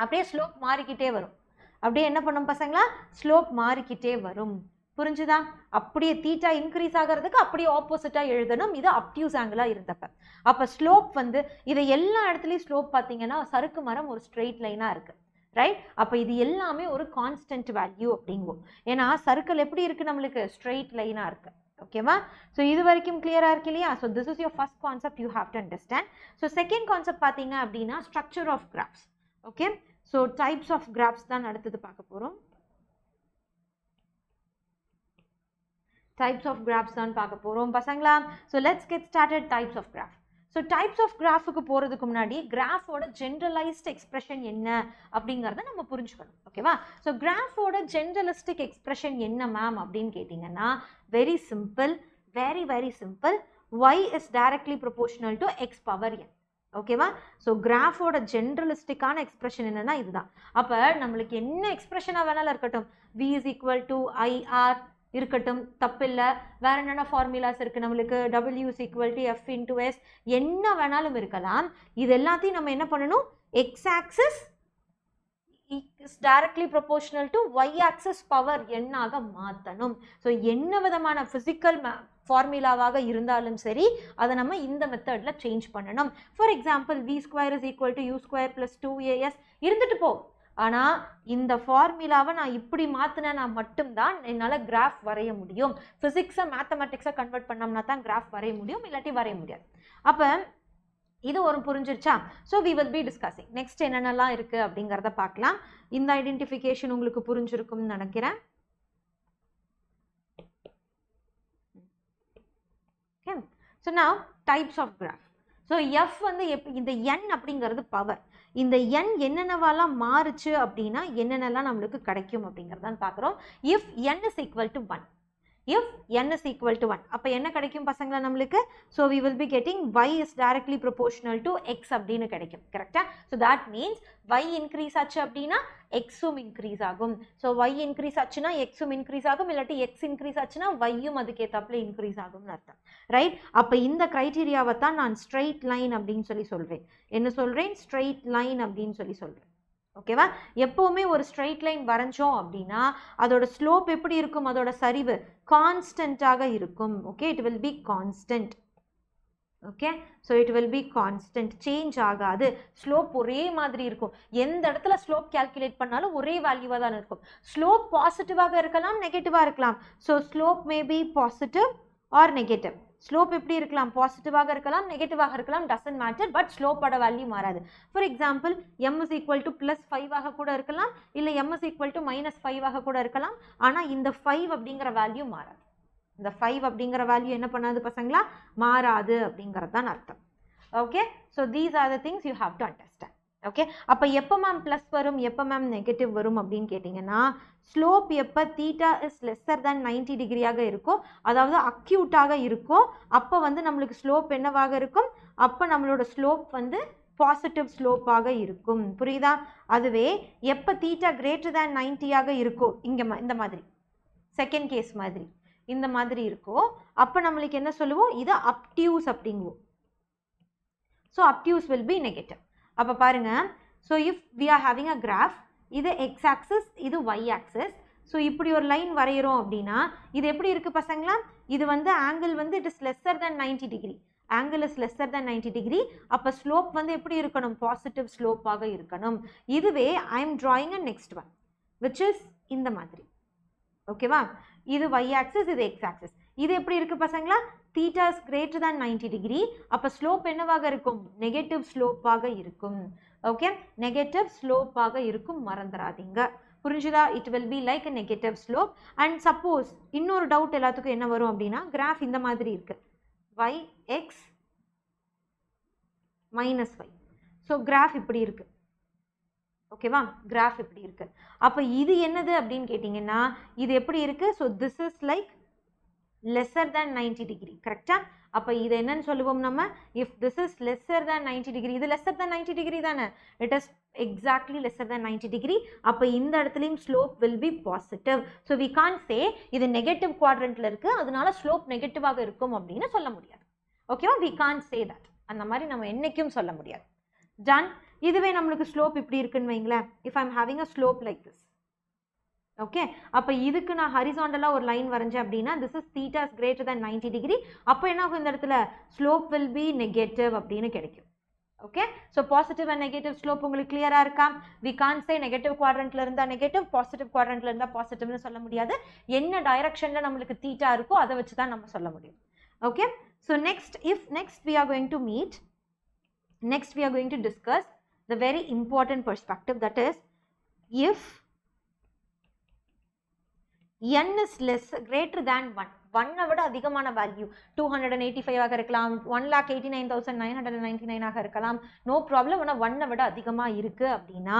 அப்படியே ஸ்லோப் மாறிக்கிட்டே வரும். அப்படியே என்ன பண்ணும் பசங்களா? ஸ்லோப் மாறிக்கிட்டே வரும். புரிஞ்சுதா? அப்படியே தீட்டா இன்க்ரீஸ் ஆகிறதுக்கு அப்படியே ஆப்போசிட்டா எழுதணும். இது அப்டியூஸ் ஆங்கிளா இருந்தப்ப. அப்ப ஸ்லோப் வந்து இதை எல்லா இடத்துலயும் ஸ்லோப் பார்த்தீங்கன்னா சறுக்கு மரம் ஒரு ஸ்ட்ரெயிட் லைனா இருக்கு. ரைட்? அப்ப இது எல்லாமே ஒரு கான்ஸ்டன்ட் வேல்யூ அப்படிங்குவோம். ஏன்னா சர்க்கிள் எப்படி இருக்கு நம்மளுக்கு? ஸ்ட்ரெயிட் லைனா இருக்கு. ஓகேவா? ஸோ இது வரைக்கும் கிளியரா இருக்கு இல்லையா? So this is your first concept you have to understand. So second concept பார்த்தீங்க அப்படின்னா structure of graphs. Okay, so types of graphs தான் அடுத்தது பார்க்க போறோம். types of graphs தான் பார்க்க போறோம் பசங்களா. so let's get started. types of graph. so types of graphக்கு போறதுக்கு முன்னாடி கிராஃபோட ஜெனரலைஸ்ட் எக்ஸ்பிரஷன் என்ன அப்படிங்கறத நம்ம புரிஞ்சுக்கணும். ஓகேவா? so கிராஃபோட ஜெனரலிஸ்டிக் எக்ஸ்பிரஷன் என்ன மேம் அப்படின்னு கேட்டிங்கன்னா very simple, very simple. y is directly proportional to x power n. ஓகேவா? ஸோ கிராஃபோட ஜென்ரலிஸ்டிக்கான எக்ஸ்பிரஷன் என்னன்னா இதுதான். அப்போ நம்மளுக்கு என்ன எக்ஸ்பிரஷனாக வேணாலும் இருக்கட்டும், v is equal to IR இருக்கட்டும், தப்பில்லை. வேற என்னென்ன ஃபார்முலாஸ் இருக்கு நம்மளுக்கு? w is equal to f into s, என்ன வேணாலும் இருக்கலாம். இது எல்லாத்தையும் நம்ம என்ன பண்ணணும்? x axis is directly proportional to y axis power n ஆக மாற்றணும். ஸோ என்ன விதமான ஃபிசிக்கல் ஃபார்முலாவாக இருந்தாலும் சரி அதை நம்ம இந்த மெத்தட்ல சேஞ்ச் பண்ணணும். For example v square is equal to u square plus 2as இருந்துட்டு போ. ஆனால் இந்த ஃபார்முலாவை நான் இப்படி மாற்றினா மட்டும்தான் என்னால் கிராஃப் வரைய முடியும். ஃபிசிக்ஸை மேத்தமெட்டிக்ஸை கன்வெர்ட் பண்ணோம்னா தான் கிராஃப் வரைய முடியும், இல்லாட்டி வரைய முடியாது. அப்போ இது ஒரு புரிஞ்சிருச்சா? So we will be discussing next என்னென்னலாம் இருக்குது அப்படிங்கிறத பார்க்கலாம். இந்த ஐடென்டிஃபிகேஷன் உங்களுக்கு புரிஞ்சிருக்கும்னு நினைக்கிறேன். Okay, so now types of graph. So f வந்து இந்த n அப்படிங்கிறது பவர். இந்த n என்னென்னவாலாம் மாறுச்சு அப்படின்னா என்னென்னலாம் நம்மளுக்கு கிடைக்கும் அப்படிங்கிறதான் பார்க்குறோம். If n is equal to 1, if n is equal to 1, அப்போ என்ன கிடைக்கும் பசங்களா நம்மளுக்கு? So we will be getting y is directly proportional to x அப்படின்னு கிடைக்கும். கரெக்டா? So that means y increase ஆச்சு அப்படின்னா எக்ஸும் இன்க்ரீஸ் ஆகும். ஸோ y இன்க்ரீஸ் ஆச்சுன்னா எக்ஸும் இன்க்ரீஸ் ஆகும், இல்லாட்டி எக்ஸ் இன்க்ரீஸ் ஆச்சுன்னா yயும் அதுக்கேற்றாப்புல இன்க்ரீஸ் ஆகும்னு அர்த்தம். ரைட்? அப்போ இந்த கிரைட்டீரியாவை தான் நான் ஸ்ட்ரெயிட் லைன் அப்படின்னு சொல்லி சொல்கிறேன். என்ன சொல்கிறேன்? ஸ்ட்ரெயிட் லைன் அப்படின்னு சொல்லி சொல்கிறேன். ஓகேவா? எப்போவுமே ஒரு ஸ்ட்ரெயிட் லைன் வரைஞ்சோம் அப்படின்னா அதோட ஸ்லோப் எப்படி இருக்கும்? அதோட சரிவு கான்ஸ்டன்டாக இருக்கும். Okay, it will be constant. Okay, so it will be constant, change ஆகாது. ஸ்லோப் ஒரே மாதிரி இருக்கும். எந்த இடத்துல ஸ்லோப் கால்குலேட் பண்ணாலும் ஒரே வேல்யூவாக தான் இருக்கும். ஸ்லோப் பாசிட்டிவாக இருக்கலாம், நெகட்டிவாக இருக்கலாம். So slope may be positive or negative. Slope எப்படி இருக்கலாம்? பாசிட்டிவாக இருக்கலாம், நெகட்டிவாக இருக்கலாம், டசன்ட் மேட்டர். பட் ஸ்லோப்போட வேல்யூ மாறாது. For example m is equal to +5 ஆக கூட இருக்கலாம், இல்லை m is equal to -5 ஆக கூட இருக்கலாம். ஆனால் இந்த 5 அப்படிங்கிற வேல்யூ மாறாது. இந்த 5 அப்படிங்கிற வேல்யூ என்ன பண்ணாது பசங்களா? மாறாது அப்படிங்கிறது தான் அர்த்தம். Okay, so these are the things you have to understand. Okay, அப்போ எப்போ மேம் ப்ளஸ் வரும், எப்போ மேம் நெகட்டிவ் வரும் அப்படின்னு கேட்டிங்கன்னா ஸ்லோப் எப்போ தீட்டா இஸ் லெஸ்ஸர் தேன் 90 டிகிரியாக இருக்கோ, அதாவது அக்யூட்டாக இருக்கோ, அப்போ வந்து நம்மளுக்கு ஸ்லோப் என்னவாக இருக்கும்? அப்போ நம்மளோட ஸ்லோப் வந்து பாசிட்டிவ் ஸ்லோப்பாக இருக்கும். புரியுதா? அதுவே எப்போ தீட்டா கிரேட்டர் தேன் 90ஆக இருக்கோ, இங்கே இந்த மாதிரி செகண்ட் கேஸ் மாதிரி இந்த மாதிரி இருக்கோ, அப்போ நம்மளுக்கு என்ன சொல்லுவோம்? இது அப்டியூஸ் அப்படிங்குவோம். So obtuse will be negative. அப்போ பாருங்க, so if we are having a graph, இது எக்ஸ் ஆக்சிஸ், இது ஒய் ஆக்சிஸ். ஸோ இப்படி ஒரு லைன் வரைகிறோம் அப்படின்னா இது எப்படி இருக்குது பசங்களா? இது வந்து ஆங்கிள் வந்து it is lesser than 90 degree. Angle is lesser than 90 degree. அப்போ ஸ்லோப் வந்து எப்படி இருக்கணும்? பாசிட்டிவ் ஸ்லோப்பாக இருக்கணும். இதுவே I am drawing a next one which is இந்த மாதிரி. ஓகேவா? இது ஒய் ஆக்சிஸ், இது எக்ஸ் ஆக்சிஸ். இது எப்படி இருக்குது பசங்களா? Theta is greater than 90 degree. அப்போ ஸ்லோப் என்னவாக இருக்கும்? நெகட்டிவ் ஸ்லோப்பாக இருக்கும். ஓகே, நெகட்டிவ் ஸ்லோப்பாக இருக்கும், மறந்துடாதீங்க. புரிஞ்சுதா? It will be like a negative slope. And suppose இன்னொரு டவுட் எல்லாத்துக்கும் என்ன வரும் அப்படின்னா, கிராஃப் இந்த மாதிரி இருக்கு, y x -y. So graph இப்படி இருக்கு. ஓகேவா? கிராஃப் இப்படி இருக்கு. அப்போ இது என்னது அப்படின்னு கேட்டிங்கன்னா இது எப்படி இருக்கு? So this is like lesser than 90 degree. கரெக்டா? அப்போ இது என்னன்னு சொல்லுவோம் நம்ம, if this is lesser than 90 degree, இது லெஸ்ஸர் தேன் 90 டிகிரி தானே, it is exactly lesser than 90 degree. அப்போ இந்த இடத்துலையும் slope will be positive. So we can say இது நெகட்டிவ் குவாட்ரண்ட்ல இருக்கு அதனால ஸ்லோப் நெகட்டிவாக இருக்கும் அப்படின்னு சொல்ல முடியாது. ஓகேவா, வி கான் சே தட். அந்த மாதிரி நம்ம என்னைக்கும் சொல்ல முடியாது. டன். இதுவே நம்மளுக்கு ஸ்லோப் இப்படி இருக்குன்னு வைங்களேன், if I am having a slope like this. Okay, அப்போ இதுக்கு நான் ஹரிசாண்டலாக ஒரு லைன் வரைஞ்சேன் அப்படின்னா this is theta is greater than 90 degree. அப்போ என்ன ஆகும், இந்த இடத்துல ஸ்லோப் வில் பி நெகட்டிவ் அப்படின்னு கிடைக்கும். Okay, so positive and negative slope உங்களுக்கு கிளியராக இருக்கா? வி கான் சே நெகட்டிவ் குவாட்ரண்ட்ல இருந்தால் நெகட்டிவ், பாசிட்டிவ் குவாட்ரண்ட்ல இருந்தால் பாசிட்டிவ்னு சொல்ல முடியாது. என்ன டைரக்ஷனில் நம்மளுக்கு தீட்டா இருக்கோ அதை வச்சு தான் நம்ம சொல்ல முடியும். Okay, so next we are going to meet, next we are going to discuss the very important perspective, that is if n is greater than 1, 1 விட அதிகமான வேல்யூ 285 ஆக இருக்கலாம், 1,89,999 ஆக இருக்கலாம், நோ ப்ராப்ளம். ஆனால் 1 விட அதிகமாக இருக்கு அப்படின்னா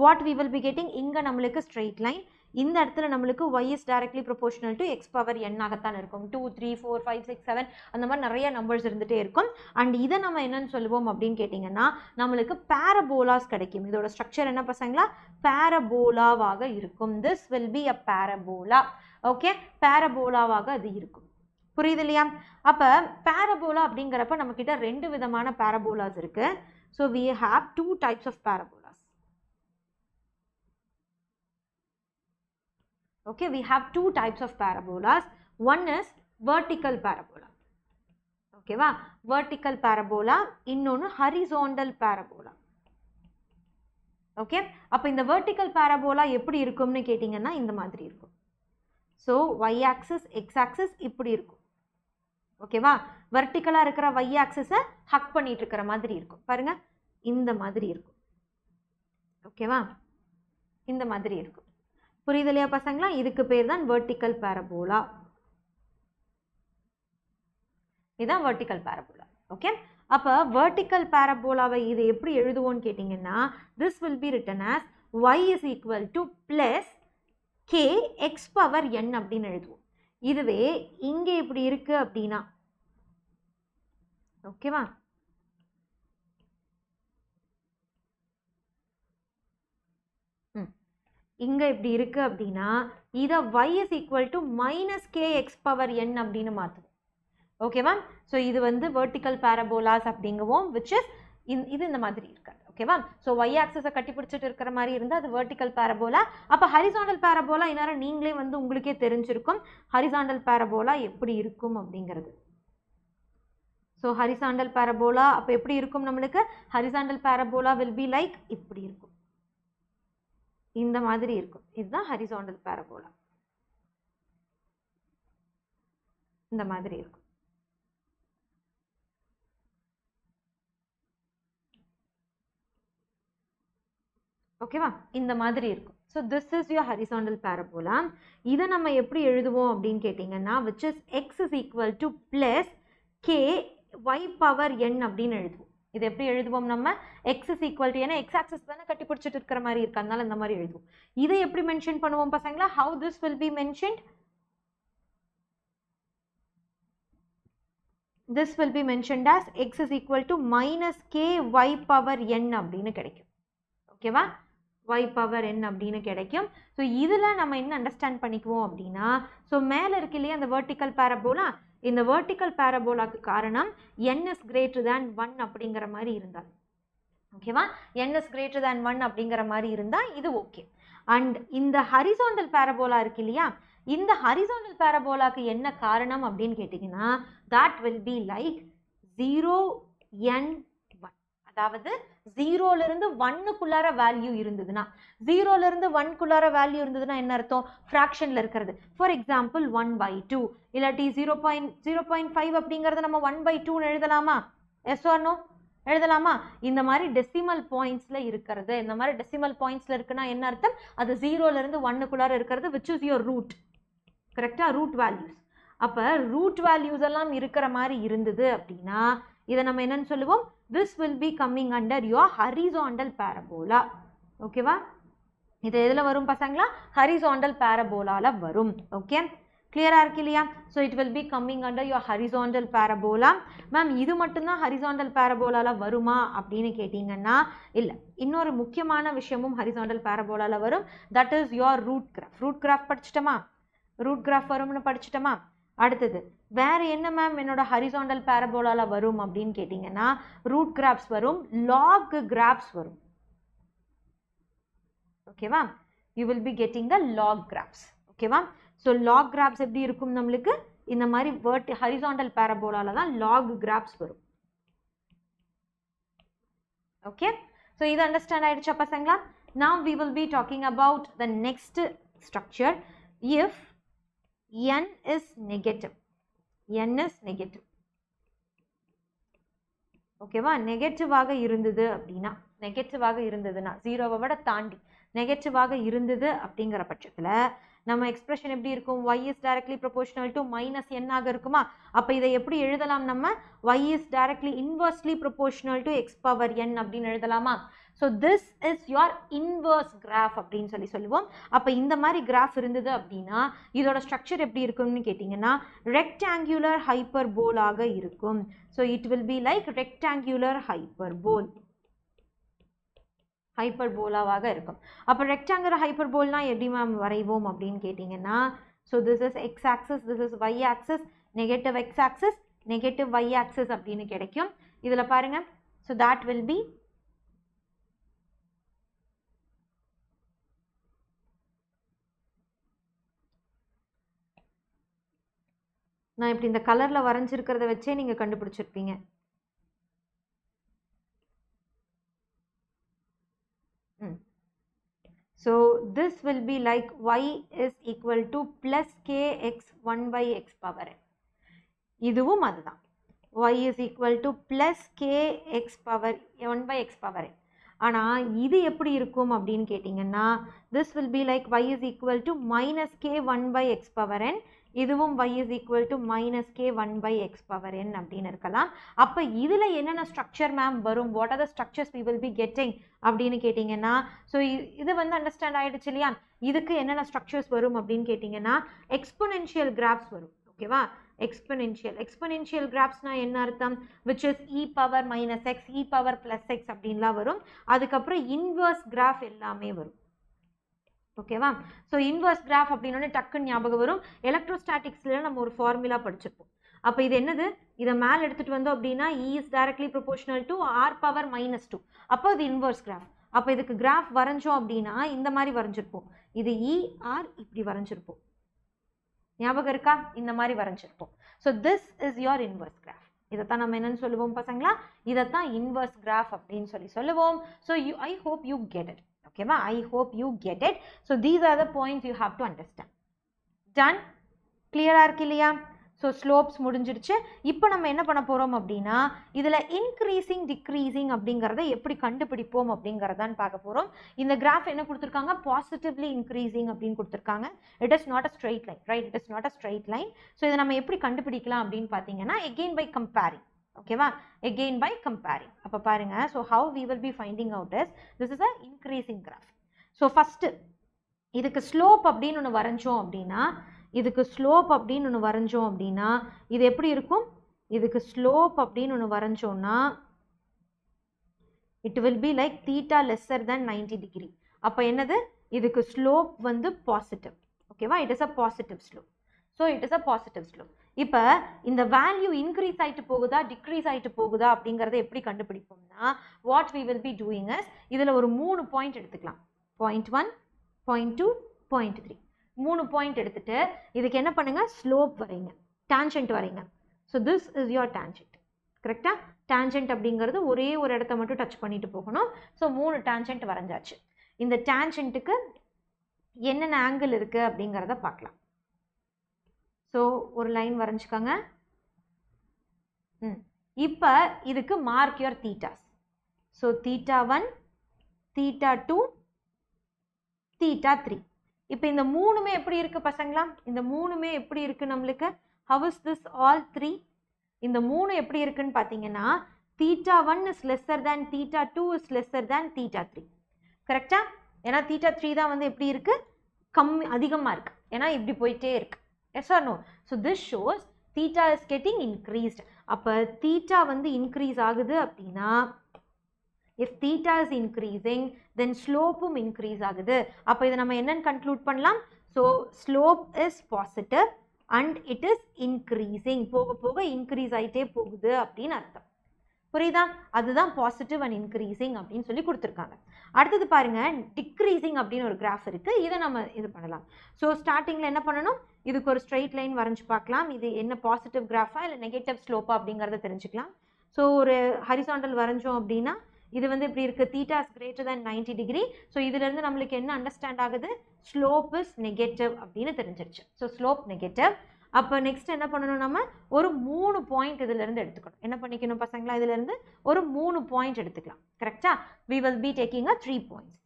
what we will be getting, இங்கே நம்மளுக்கு ஸ்ட்ரெயிட் லைன், இந்த இடத்துல நம்மளுக்கு y is directly proportional to x power n ஆகத்தான் இருக்கும். 2, 3, 4, 5, 6, 7 அந்த மாதிரி நிறைய நம்பர்ஸ் இருந்துகிட்டே இருக்கும். அண்ட் இதை நம்ம என்னன்னு சொல்லுவோம் அப்படின்னு கேட்டிங்கன்னா நம்மளுக்கு பேரபோலாஸ் கிடைக்கும். இதோட ஸ்ட்ரக்சர் என்ன பசங்களா, பேரபோலாவாக இருக்கும். This will be a parabola. Okay, பேரபோலாவாக அது இருக்கும். புரியுது இல்லையா? அப்போ பேரபோலா அப்படிங்கிறப்ப நம்மக்கிட்ட 2 விதமான பேரபோலாஸ் இருக்கு. So we have 2 types of parabolas. Okay, we have 2 types of parabolas. One is vertical parabola. Okay va, vertical parabola, innonu horizontal parabola. Okay, அப்ப இந்த vertical parabola எப்படி இருக்கும்னு கேட்டிங்கன்னா இந்த மாதிரி இருக்கும். So y axis x axis இப்படி இருக்கும். ஓகேவா, வெர்டிக்கலா இருக்கிற y axis ஹக் பண்ணிட்டு இருக்கிற மாதிரி இருக்கும். பாருங்க, இந்த மாதிரி இருக்கும். ஓகேவா, இந்த மாதிரி இருக்கும். புரியுது இல்லையா பசங்களா? இதுக்கு பேர் தான் வெர்டிக்கல் பேரபோலா. இதுதான் வெர்டிக்கல் பேரபோலா. ஓகே, அப்போ வெர்டிக்கல் பேரபோலாவை இது எப்படி எழுதுவோம்னு கேட்டிங்கன்னா this will be written as y is equal to plus k x power n அப்படின்னு எழுதுவோம். இதுவே இங்கே இப்படி இருக்கு அப்படின்னா ஓகேவா, இங்கே இப்படி இருக்கு அப்படின்னா இதை y is equal to minus kx power n அப்படின்னு மாற்றுவோம். ஓகேவா, ஸோ இது வந்து வெர்டிக்கல் பேரபோலாஸ் அப்படிங்குவோம், which is இது இந்த மாதிரி இருக்காது. ஓகேவா, ஸோ y ஆக்சஸை கட்டி பிடிச்சிட்டு இருக்கிற மாதிரி இருந்தால் அது வெர்டிக்கல் பேரபோலா. அப்போ ஹரிசாண்டல் பேரபோலா இந்நேரம் நீங்களே வந்து உங்களுக்கே தெரிஞ்சிருக்கும் ஹரிசாண்டல் பேரபோலா எப்படி இருக்கும் அப்படிங்கிறது. ஸோ ஹரிசாண்டல் பேரபோலா அப்போ எப்படி இருக்கும் நம்மளுக்கு, horizontal parabola will be like இப்படி இருக்கும், இந்த மாதிரி இருக்கும். இதுதான் ஹரிசாண்டல் பேரபோலா, இந்த மாதிரி இருக்கும். ஓகேவா, இந்த மாதிரி இருக்கும். So this is your horizontal parabola. இதை நம்ம எப்படி எழுதுவோம் அப்படின்னு கேட்டிங்கன்னா which is x is equal to plus k y power n அப்படின்னு எழுதுவோம். இது எப்படி எழுதுவோம் நம்ம, x is equal to, ஏன்னா x axis தானே கட்டி பிடிச்சிட்டு இருக்கிற மாதிரி இருக்கு, அதனால இந்த மாதிரி எழுதுவோம். இதை எப்படி மென்ஷன் பண்ணுவோம் பசங்களா, how this will be mentioned, this will be mentioned as x is equal to minus k y power n அப்படின்னு கிடைக்கும். ஓகேவா, y power n அப்படின்னு கிடைக்கும். ஸோ இதில் நம்ம என்ன அண்டர்ஸ்டாண்ட் பண்ணிக்குவோம் அப்படின்னா, ஸோ மேலே இருக்கு இல்லையா அந்த வெர்டிக்கல் பேரபோலா, இந்த வெர்டிக்கல் பேரபோலாக்கு காரணம் n is greater than 1 அப்படிங்கிற மாதிரி இருந்தால். ஓகேவா, n is greater than 1 அப்படிங்கிற மாதிரி இருந்தால் இது ஓகே. அண்ட் இந்த ஹரிசாண்டல் பேரபோலா இருக்கு இல்லையா, இந்த ஹரிசாண்டல் பேரபோலாக்கு என்ன காரணம் அப்படின்னு கேட்டிங்கன்னா that will be like 0n1, அதாவது 0லிருந்து 1க்குள்ளார வேல்யூ இருந்ததுன்னா, 0லிருந்து 1க்குள்ளார வேல்யூ இருந்ததுன்னா என்ன அர்த்தம், ஃப்ராக்ஷனில் இருக்கிறது. ஃபார் எக்ஸாம்பிள் 1/2 இல்லாட்டி 0.5 அப்படிங்கிறத நம்ம 1/2ன்னு எழுதலாமா, எஸ் ஆர் நோ எழுதலாமா? இந்த மாதிரி டெசிமல் பாயிண்ட்ஸில் இருக்கிறது, இந்த மாதிரி டெசிமல் பாயிண்ட்ஸில் இருக்குன்னா என்ன அர்த்தம், அது 0லிருந்து 1க்குள்ளார இருக்கிறது விச் இஸ் யுவர் ரூட். கரெக்டாக, ரூட் வேல்யூஸ். அப்போ ரூட் வேல்யூஸ் எல்லாம் இருக்கிற மாதிரி இருந்தது அப்படின்னா இதை நம்ம என்னன்னு சொல்லுவோம், this will be coming under your horizontal parabola. ஓகேவா, இது எதில் வரும் பசங்களா, ஹரிசாண்டல் பேரபோலால வரும். ஓகே, clear ஆ இருக்கு இல்லையா? So it will be coming under your horizontal parabola. Ma'am இது மட்டும்தான் horizontal parabolaல வருமா அப்படின்னு கேட்டிங்கன்னா இல்லை, இன்னொரு முக்கியமான விஷயமும் horizontal parabolaல வரும். that is your root graph. root graph படிச்சிட்டோமா? root graph வரும்னு படிச்சிட்டோமா? அடுத்தது வேற என்ன மேம் என்னோட ஹரிசாண்டல் பாரபோலால வரும் அப்படின்னு கேட்டிங்கன்னா ரூட் கிராஃப்ஸ் வரும், லாக் கிராஃப்ஸ் வரும். ஓகேவா? you will be getting the log graphs. ஓகேவா? so log graphs எப்படி இருக்கும் நம்மளுக்கு இந்த மாதிரி ஹரிசாண்டல் பாரபோலால தான் log graphs வரும். ஓகே, so இது அண்டர்ஸ்டாண்ட் ஆயிடுச்சா பசங்களா? now we will be talking about the next structure. if n is negative, n is negative, ஓகேவா? நெகட்டிவாக இருந்தது அப்படின்னா, நெகட்டிவாக இருந்ததுன்னா ஜீரோவை விட தாண்டி நெகட்டிவாக இருந்தது அப்படிங்கிற பட்சத்தில் நம்ம எக்ஸ்பிரஷன் எப்படி இருக்கும்? y is directly proportional to minus n ஆக இருக்குமா? அப்போ இதை எப்படி எழுதலாம் நம்ம? y is directly inversely proportional to x power n அப்படின்னு எழுதலாமா? So this is your inverse graph அப்படின்னு சொல்லுவோம். அப்போ இந்த மாதிரி கிராஃப் இருந்தது அப்படின்னா இதோட ஸ்ட்ரக்சர் எப்படி இருக்கும்னு கேட்டிங்கன்னா ரெக்டாங்குலர் ஹைப்பர்போலாக இருக்கும். So it will be like rectangular ஹைப்பர்போலாவாக இருக்கும். அப்போ ரெக்டாங்குலர் ஹைப்பர்போல்னா எப்படி மேம் வரைவோம் அப்படின்னு கேட்டிங்கன்னா, so this is X axis, this is Y axis, negative X axis, negative Y axis அப்படின்னு கிடைக்கும். இதில் பாருங்க, ஸோ that will be நான் இப்படி இந்த கலரில் வரைஞ்சிருக்கிறத வச்சே நீங்கள் கண்டுபிடிச்சிருப்பீங்க. So this will be like y is equal to plus kx 1 by x power n. இதுவும் அதுதான், y is equal to plus kx power 1 by x power n. ஆனால் இது எப்படி இருக்கும் அப்படின்னு கேட்டிங்கன்னா this will be like y is equal to minus k 1 by x power n. இதுவும் y is equal to minus k 1 by x power n அப்படின்னு இருக்கலாம். அப்போ இதில் என்னென்ன ஸ்ட்ரக்சர் மேம் வரும்? What are the structures we will be getting அப்படின்னு கேட்டிங்கன்னா, ஸோ இது வந்து அண்டர்ஸ்டாண்ட் ஆகிடுச்சு இல்லையா? இதுக்கு என்னென்ன ஸ்ட்ரக்சர்ஸ் வரும் அப்படின்னு கேட்டிங்கன்னா எக்ஸ்பொனென்ஷியல் கிராஃப்ஸ் வரும். ஓகேவா? எக்ஸ்பொனென்ஷியல் கிராஃப்ஸ்னா என்ன அர்த்தம்? which is e power minus x, e power plus x அப்படின்லாம் வரும். அதுக்கப்புறம் இன்வர்ஸ் கிராஃப் எல்லாமே வரும். ஓகேவா? ஸோ இன்வர்ஸ் கிராஃப் அப்படின்னோடனே டக்குன்னு ஞாபகம் வரும், எலக்ட்ரோஸ்டாட்டிக்ஸில் நம்ம ஒரு ஃபார்முலா படிச்சிருப்போம். அப்போ இது என்னது? இதை மேலே எடுத்துகிட்டு வந்தோம் அப்படின்னா e is directly proportional to r power minus 2. அப்போ இது இன்வர்ஸ் கிராஃப். அப்போ இதுக்கு கிராஃப் வரைஞ்சோம் அப்படின்னா இந்த மாதிரி வரைஞ்சிருப்போம். இது e r இப்படி வரைஞ்சிருப்போம். ஞாபகம் இருக்கா? இந்த மாதிரி வரைஞ்சிருப்போம். So this is your inverse graph. இதைத்தான் நம்ம என்னன்னு சொல்லுவோம் பசங்களா? இதைத்தான் இன்வர்ஸ் கிராஃப் அப்படின்னு சொல்லுவோம். So I hope you get it. ஓகேவா? I hope you get it. So these are the points you have to understand. Done? Clear ஆ இருக்கு இல்லையா? ஸோ ஸ்லோப்ஸ் முடிஞ்சிருச்சு. இப்போ நம்ம என்ன பண்ண போகிறோம் அப்படின்னா இதில் இன்க்ரீசிங் டிக்ரீசிங் அப்படிங்கிறத எப்படி கண்டுபிடிப்போம் அப்படிங்கிறதான் பார்க்க போகிறோம். இந்த கிராஃப் என்ன கொடுத்துருக்காங்க? பாசிட்டிவ்லி இன்க்ரீசிங் அப்படின்னு கொடுத்துருக்காங்க. It is not a straight line, right? It is not a straight line. So இதை நம்ம எப்படி கண்டுபிடிக்கலாம் அப்படின்னு பார்த்தீங்கன்னா again by comparing. ஓகேவா? again by comparing. அப்போ பாருங்க, so how we will be finding out is this is a increasing graph. So first இதுக்கு ஸ்லோப் அப்படின்னு ஒன்று வரைஞ்சோம் அப்படின்னா இது எப்படி இருக்கும்? இதுக்கு ஸ்லோப் அப்படின்னு ஒன்று வரைஞ்சோம்னா it will be like theta lesser than 90 degree. அப்போ என்னது? இதுக்கு ஸ்லோப் வந்து பாசிட்டிவ். ஓகேவா? It is a positive slope. So it is a positive slope. இப்போ இந்த வேல்யூ இன்க்ரீஸ் ஆகிட்டு போகுதா டிக்ரீஸ் ஆகிட்டு போகுதா அப்படிங்கிறத எப்படி கண்டுபிடிப்போம்னா what we will be doing is இதில் ஒரு 3 பாயிண்ட் எடுத்துக்கலாம். 0.1, 0.2, 0.3 3 பாயிண்ட் எடுத்துட்டு இதுக்கு என்ன பண்ணுங்க? ஸ்லோப் வரைங்க, டான்ஜென்ட் வரைங்க. So this is your tangent. கரெக்டாக? டான்ஜென்ட் அப்படிங்கிறது ஒரே ஒரு இடத்த மட்டும் டச் பண்ணிட்டு போகணும். ஸோ 3 டான்ஜென்ட் வரைஞ்சாச்சு. இந்த டான்ஜென்ட்டுக்கு என்னென்ன ஆங்கிள் இருக்குது அப்படிங்கிறத பார்க்கலாம். ஸோ ஒரு லைன் வரைஞ்சிக்கோங்க. இப்போ இதுக்கு mark your thetas. So theta 1, theta 2, theta 3. இப்போ இந்த 3மே எப்படி இருக்குது பசங்களா? இந்த 3மே எப்படி இருக்குது நம்மளுக்கு? How is this all 3? இந்த 3 எப்படி இருக்குன்னு பார்த்தீங்கன்னா theta 1 is lesser than theta 2 is lesser than theta 3. கரெக்டாக? ஏன்னா தீட்டா 3 தான் வந்து எப்படி இருக்குது? அதிகமாக இருக்குது. ஏன்னா இப்படி போயிட்டே இருக்குது. Yes or no? So this shows theta is getting increased. அப்போ தீட்டா வந்து இன்க்ரீஸ் ஆகுது அப்படின்னா, if theta is increasing then slope increase ஆகுது. அப்போ இதை நம்ம என்னன்னு கன்க்ளூட் பண்ணலாம்? So slope is positive and it is increasing. போக போக இன்க்ரீஸ் ஆகிட்டே போகுது அப்படின்னு அர்த்தம். புரியுதா? அதுதான் பாசிட்டிவ் அண்ட் இன்க்ரீசிங் அப்படின்னு சொல்லி கொடுத்துருக்காங்க. அடுத்தது பாருங்க, டிக்ரீசிங் அப்படின்னு ஒரு கிராஃப் இருக்கு. இதை நம்ம இது பண்ணலாம். ஸோ ஸ்டார்டிங்ல என்ன பண்ணணும்? இதுக்கு ஒரு ஸ்ட்ரெயிட் லைன் வரைஞ்சு பார்க்கலாம். இது என்ன பாசிட்டிவ் கிராஃபா இல்லை நெகட்டிவ் ஸ்லோப்பா அப்படிங்கிறத தெரிஞ்சுக்கலாம். ஸோ ஒரு ஹரிசாண்டல் வரைஞ்சோம் அப்படின்னா இது வந்து எப்படி இருக்கு? Theta is greater than 90 degree. So இதுல இருந்து நம்மளுக்கு என்ன அண்டர்ஸ்டாண்ட் ஆகுது? ஸ்லோப் இஸ் நெகட்டிவ் அப்படின்னு தெரிஞ்சிருச்சு. So slope negative. அப்போ நெக்ஸ்ட் என்ன பண்ணணும்? நம்ம ஒரு 3 பாயிண்ட் இதுல இருந்து எடுத்துக்கணும். என்ன பண்ணிக்கணும் பசங்களா? இதுல இருந்து ஒரு 3 பாயிண்ட் எடுத்துக்கலாம். கரெக்டா? we will be taking a 3 points.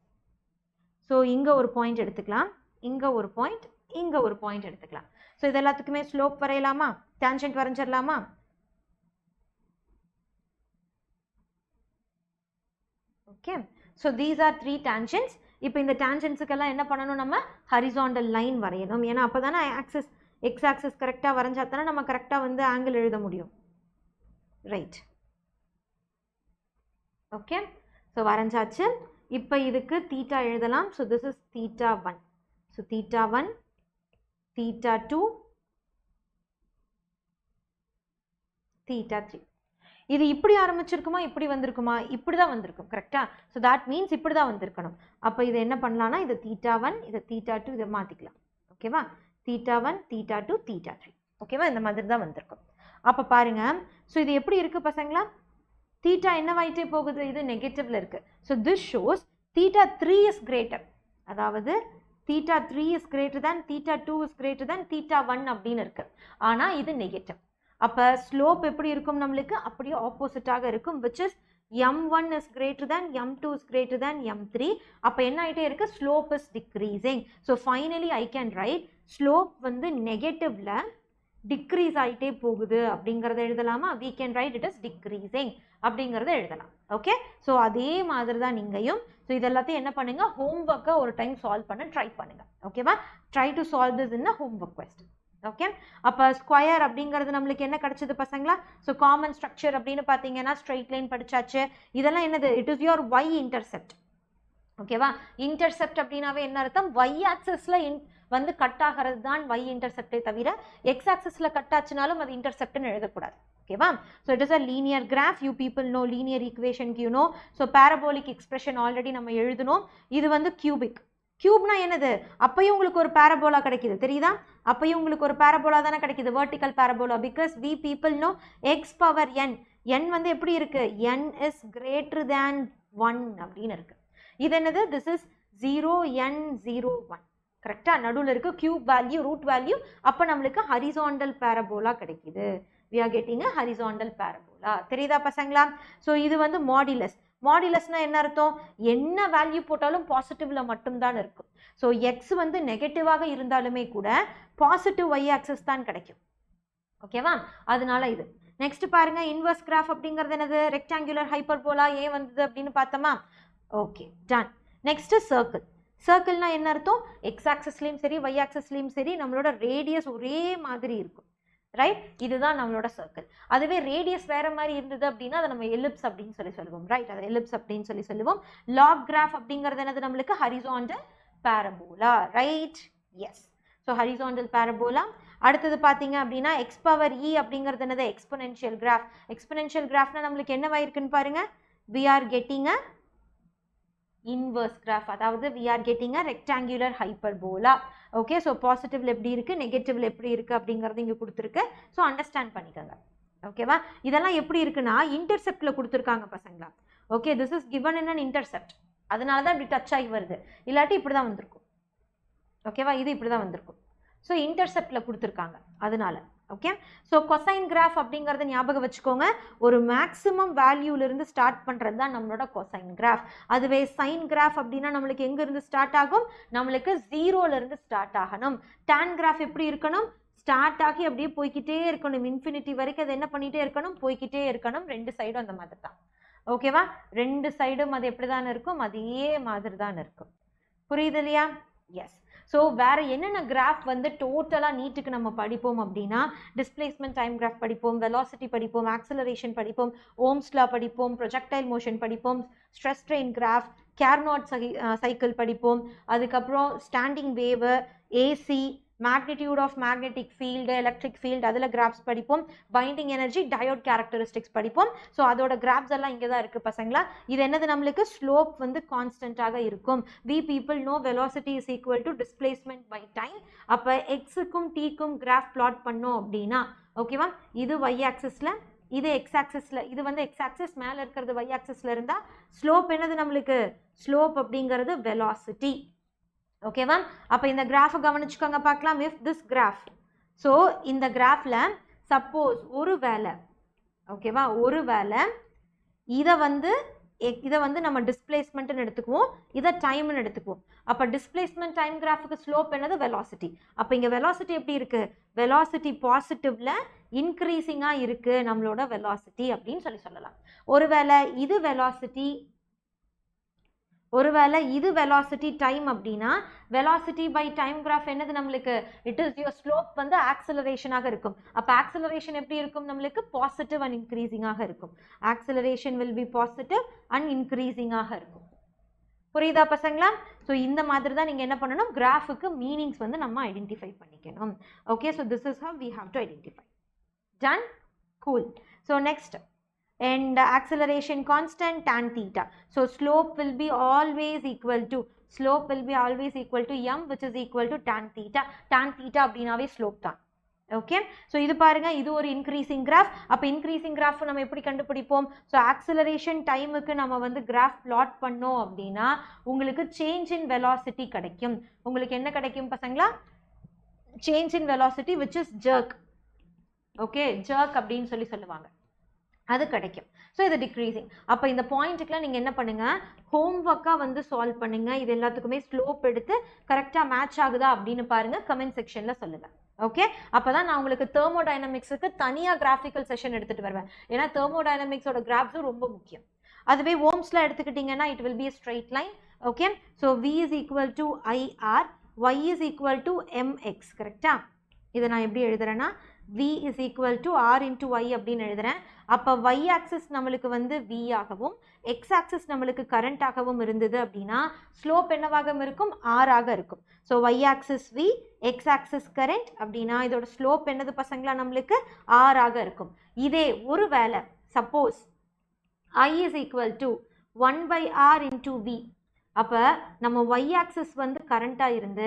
So இங்க ஒரு பாயிண்ட் எடுத்துக்கலாம், இங்க ஒரு பாயிண்ட், இங்க ஒரு பாயிண்ட் எடுத்துக்கலாம். ஸோ இது எல்லாத்துக்குமே ஸ்லோப் வரையலாமா? டான்ஜென்ட் வரைஞ்சிடலாமா? Okay, so these are 3 tangents. இப்போ இந்த டான்ஜென்ட்ஸுக்கெல்லாம் என்ன பண்ணணும்? நம்ம ஹரிசாண்டல் லைன் வரையணும். ஏன்னா அப்போ தானே ஆக்சிஸ் எக்ஸ் ஆக்சிஸ் கரெக்டாக வரைஞ்சா தானே நம்ம கரெக்டாக வந்து ஆங்கிள் எழுத முடியும். Right, okay. ஸோ வரைஞ்சாச்சு. இப்போ இதுக்கு தீட்டா எழுதலாம். So this is theta 1. So theta 1, theta 2, theta 3. இது இப்படி ஆரம்பிச்சிருக்குமா, இப்படி வந்திருக்குமா? இப்படி தான் வந்திருக்கும். கரெக்டா? ஸோ தட் மீன்ஸ் இப்படி தான் வந்திருக்கணும். அப்போ இது என்ன பண்ணலாம்னா, இது தீட்டா 1, இது தீட்டா 2, இதை மாற்றிக்கலாம். ஓகேவா? Theta 1, theta 2, theta 3. ஓகேவா? இந்த மாதிரி தான் வந்திருக்கும். அப்போ பாருங்க, ஸோ இது எப்படி இருக்கு பசங்களா? தீட்டா என்னவாயிட்டே போகுது? இது நெகட்டிவ்ல இருக்கு. So this shows theta 3 is greater. அதாவது theta 3 is greater than theta 2 is greater than theta 1 அப்படின்னு இருக்கு. ஆனால் இது நெகட்டிவ். அப்போ ஸ்லோப் எப்படி இருக்கும்? நம்மளுக்கு அப்படியே ஆப்போசிட்டாக இருக்கும். which is m1 is greater than m2 is greater than m3. அப்போ என்ன ஆகிட்டே இருக்கு? Slope is decreasing. So finally I can write slope வந்து நெகட்டிவ்ல டிக்ரீஸ் ஆகிட்டே போகுது அப்படிங்கிறத எழுதலாமா? we can write it as decreasing அப்படிங்கிறத எழுதலாம். ஓகே, ஸோ அதே மாதிரி தான் நீங்கையும். ஸோ இதெல்லாத்தையும் என்ன பண்ணுங்க? ஹோம்ஒர்க்கை ஒரு டைம் சால்வ் பண்ண ட்ரை பண்ணுங்க. ஓகேவா? Try to solve this in a homework question. Okay, அப்போ ஸ்கொயர் அப்படிங்கிறது நம்மளுக்கு என்ன கிடைச்சது பசங்களா? ஸோ காமன் ஸ்ட்ரக்சர் அப்படின்னு பார்த்தீங்கன்னா ஸ்ட்ரெயிட் லைன் படிச்சாச்சு. இதெல்லாம் என்னது? It is your y intercept. ஓகேவா? இன்டர்செப்ட் அப்படின்னாவே என்ன அர்த்தம்? ஒய் ஆக்சஸ்ல வந்து கட் ஆகிறது தான் ஒய் இன்டர்செப்டே தவிர எக்ஸ் ஆக்சஸ்ல கட் ஆச்சுனாலும் அது இன்டர்செப்ட்னு எழுதக்கூடாது. ஓகேவா? So it is a linear graph. You people know linear equation you know. So parabolic expression already நம்ம எழுதணும். இது வந்து கியூபிக். கியூப்னா என்னது? அப்பயும் உங்களுக்கு ஒரு பேரபோலா கிடைக்குது. தெரியுதா? அப்பயும் உங்களுக்கு ஒரு பேரபோலா தானே கிடைக்குது, vertical parabola. Because we people know X power N. N வந்து எப்படி இருக்கு? என் இஸ் கிரேட்டர் தேன் 1 அப்படின்னு இருக்கு. இது என்னது? This is 0n01. கரெக்டா? நடுவில் இருக்கு கியூப் வேல்யூ, ரூட் வேல்யூ. அப்போ நம்மளுக்கு ஹரிசாண்டல் பேரபோலா கிடைக்குது. we are getting a horizontal parabola. தெரியுதா பசங்களா? ஸோ இது வந்து மாடுலஸ். மாடுலஸ்னா என்ன அர்த்தம்? என்ன வேல்யூ போட்டாலும் பாசிட்டிவ்ல மட்டும்தான் இருக்கும். ஸோ எக்ஸ் வந்து நெகட்டிவாக இருந்தாலுமே கூட பாசிட்டிவ் ஒய் ஆக்சஸ் தான் கிடைக்கும். ஓகேவா? அதனால இது. நெக்ஸ்ட் பாருங்க, இன்வர்ஸ் கிராஃப் அப்படிங்கிறது என்னது? ரெக்டாங்குலர் ஹைப்பர்போலா ஏன் வந்தது அப்படின்னு பார்த்தோமா? Okay, done. Next circle. சர்க்கிள்னா என்ன அர்த்தம்? எக்ஸ் ஆக்சஸ்லையும் சரி ஒய் ஆக்சஸ்லையும் சரி நம்மளோட ரேடியஸ் ஒரே மாதிரி இருக்கும். ரைட்? இதுதான் நம்மளோட சர்க்கிள். அதுவே ரேடியஸ் வேற மாதிரி இருந்தது அப்படின்னா அதை நம்ம எலிப்ஸ் அப்படின்னு சொல்லி சொல்லுவோம். ரைட்? அதை எலிப்ஸ் அப்படின்னு சொல்லி சொல்லுவோம். லாக் கிராஃப் அப்படிங்கிறது என்னது? நம்மளுக்கு horizontal parabola. Right? Yes. So horizontal parabola. அடுத்தது பார்த்தீங்க அப்படின்னா எக்ஸ் பவர் இ அப்படிங்கிறது என்னது? Exponential graph. எக்ஸ்பொனென்ஷியல் கிராஃப்னா நம்மளுக்கு என்னவாயிருக்குன்னு பாருங்க. we are getting a inverse graph. அதாவது we are getting a rectangular hyperbola. Okay, so பாசிட்டிவ்ல எப்படி இருக்கு, நெகட்டிவ்ல எப்படி இருக்கு அப்படிங்கிறது இங்கே கொடுத்துருக்கு. ஸோ அண்டர்ஸ்டாண்ட் பண்ணிக்கோங்க. ஓகேவா? இதெல்லாம் எப்படி இருக்குன்னா இன்டர்செப்ட்ல கொடுத்துருக்காங்க பசங்களா. Okay, this is given in an intercept. அதனால தான் இப்படி டச் ஆகி வருது. இல்லாட்டி இப்படி தான் வந்திருக்கும். ஓகேவா? இது இப்படி தான் வந்திருக்கும். ஸோ இன்டர்செப்ட்ல கொடுத்துருக்காங்க அதனால. ஓகே, ஸோ கொசைன் கிராஃப் அப்படிங்கிறத ஞாபகம் வச்சுக்கோங்க. ஒரு மேக்ஸிமம் வேல்யூலேருந்து ஸ்டார்ட் பண்ணுறது தான் நம்மளோட கொசைன் கிராஃப். அதுவே சைன் கிராஃப் அப்படின்னா நம்மளுக்கு எங்கேருந்து ஸ்டார்ட் ஆகும்? நம்மளுக்கு 0லேருந்து ஸ்டார்ட் ஆகணும். டேன் கிராஃப் எப்படி இருக்கணும்? ஸ்டார்ட் ஆகி அப்படியே போய்கிட்டே இருக்கணும். இன்ஃபினிட்டி வரைக்கும் அது என்ன பண்ணிகிட்டே இருக்கணும்? போய்கிட்டே இருக்கணும். ரெண்டு சைடும் அந்த மாதிரி தான். ஓகேவா? ரெண்டு சைடும் அது எப்படி தான் இருக்கும்? அதே மாதிரி தான் இருக்கும். புரியுது இல்லையா? எஸ். ஸோ வேறு என்னென்ன கிராஃப் வந்து டோட்டலாக நீட்டுக்கு நம்ம படிப்போம் அப்படின்னா டிஸ்பிளேஸ்மெண்ட் டைம் கிராஃப் படிப்போம், வெலாசிட்டி படிப்போம், ஆக்சலரேஷன் படிப்போம், ஓம்ஸ் லா படிப்போம், ப்ரொஜெக்டைல் மோஷன் படிப்போம், ஸ்ட்ரெஸ் ஸ்ட்ரெயின் கிராஃப், கேர்னாட் சைக்கிள் படிப்போம், அதுக்கப்புறம் ஸ்டாண்டிங் வேவு, AC, magnitude of magnetic field, electric field, அதில் கிராஃப்ஸ் படிப்போம், பைண்டிங் எனர்ஜி, டயோட் கேரக்டரிஸ்டிக்ஸ் படிப்போம். ஸோ அதோட கிராஃப்ஸ் எல்லாம் இங்கே தான் இருக்குது பசங்களா. இது என்னது நம்மளுக்கு ஸ்லோப் வந்து கான்ஸ்டன்டாக இருக்கும். we people know velocity is equal to displacement by time. அப்போ எக்ஸுக்கும் டீக்கும் கிராஃப் பிளாட் பண்ணோம் அப்படின்னா ஓகேவா, இது y ஆக்சிஸில், இது எக்ஸ் ஆக்சிஸில், இது வந்து எக்ஸ் ஆக்சிஸ், மேலே இருக்கிறது y ஆக்சிஸில் இருந்தால் ஸ்லோப் என்னது நம்மளுக்கு, ஸ்லோப் அப்படிங்கிறது வெலாசிட்டி. ஓகேவா, அப்போ இந்த கிராஃபை கவனிச்சுக்கோங்க பார்க்கலாம். இஃப் திஸ் கிராஃப், ஸோ இந்த கிராஃபில் சப்போஸ் ஒரு வேலை ஓகேவா, ஒரு வேலை இதை வந்து நம்ம டிஸ்பிளேஸ்மெண்ட்னு எடுத்துக்குவோம், இதை டைம்னு எடுத்துக்குவோம். அப்போ டிஸ்பிளேஸ்மெண்ட் டைம் கிராஃபுக்கு ஸ்லோப் என்னது, வெலாசிட்டி. அப்போ இங்கே வெலாசிட்டி எப்படி இருக்குது, வெலாசிட்டி பாசிட்டிவ்ல இன்க்ரீசிங்காக இருக்குது நம்மளோட வெலாசிட்டி அப்படின்னு சொல்லலாம். ஒருவேளை இது வெலாசிட்டி டைம் அப்படின்னா வெலாசிட்டி பை டைம் கிராஃப் என்னது நம்மளுக்கு, இட் இஸ் யுவர் ஸ்லோப் வந்து ஆக்சலரேஷனாக இருக்கும். அப்போ ஆக்சலரேஷன் எப்படி இருக்கும் நம்மளுக்கு, பாசிட்டிவ் அண்ட் இன்க்ரீசிங்காக இருக்கும். Acceleration will be positive and இன்க்ரீசிங்காக இருக்கும். புரியுதா பசங்களா? ஸோ இந்த மாதிரி தான் நீங்கள் என்ன பண்ணணும், கிராஃபுக்கு மீனிங்ஸ் வந்து நம்ம ஐடென்டிஃபை பண்ணிக்கணும். Okay, so this is how we have to identify. Done, cool. So next, and acceleration constant tan theta. So slope will be always equal to m, which is equal to tan theta. Tan theta அப்படினாவே ஸ்லோப் தான். ஓகே, ஸோ இது பாருங்க, இது ஒரு இன்க்ரீசிங் கிராஃப். அப்போ இன்க்ரீசிங் கிராஃப் நம்ம எப்படி கண்டுபிடிப்போம், ஸோ ஆக்சலரேஷன் டைமுக்கு நம்ம வந்து கிராஃப் பிளாட் பண்ணோம் அப்படின்னா உங்களுக்கு சேஞ்ச் இன் வெலாசிட்டி கிடைக்கும். உங்களுக்கு என்ன கிடைக்கும் பசங்களா, change in velocity which is jerk. Okay, jerk அப்படின்னு சொல்லுவாங்க, அது கிடைக்கும். ஸோ இது டிக்ரீசிங். அப்போ இந்த பாயிண்ட்டுக்குலாம் நீங்கள் என்ன பண்ணுங்கள், ஹோம்ஒர்க்காக வந்து சால்வ் பண்ணுங்கள். இது எல்லாத்துக்குமே ஸ்லோப் எடுத்து கரெக்டாக மேட்ச் ஆகுதா அப்படின்னு பாருங்கள், கமெண்ட் செக்ஷனில் சொல்லுங்கள். ஓகே, அப்போ தான் நான் உங்களுக்கு தெர்மோடைனமிக்ஸுக்கு தனியாக கிராஃபிக்கல் செஷன் எடுத்துகிட்டு வருவேன். ஏன்னா தெர்மோடைனமிக்ஸோட கிராஃப்ஸும் ரொம்ப முக்கியம். அதுவே ஓம்ஸில் எடுத்துக்கிட்டிங்கன்னா it will B a straight line. Okay, so v is equal to IR, y is equal to mx. கரெக்டாக இதை நான் எப்படி எழுதுறேன்னா v is equal to r into y அப்படின்னு எழுதுறேன். அப்போ y ஆக்சிஸ் நம்மளுக்கு வந்து v ஆகவும் x ஆக்சிஸ் நம்மளுக்கு கரண்ட் ஆகவும் இருந்தது அப்படின்னா ஸ்லோப் என்னவாக இருக்கும், r ஆக இருக்கும். So y axis v, x axis current அப்படின்னா இதோட ஸ்லோப் என்னது பசங்களா நம்மளுக்கு r ஆக இருக்கும். இதே ஒரு வேளை suppose I is equal to 1 by r into v, அப்போ நம்ம y ஆக்சிஸ் வந்து கரண்ட்டாக இருந்து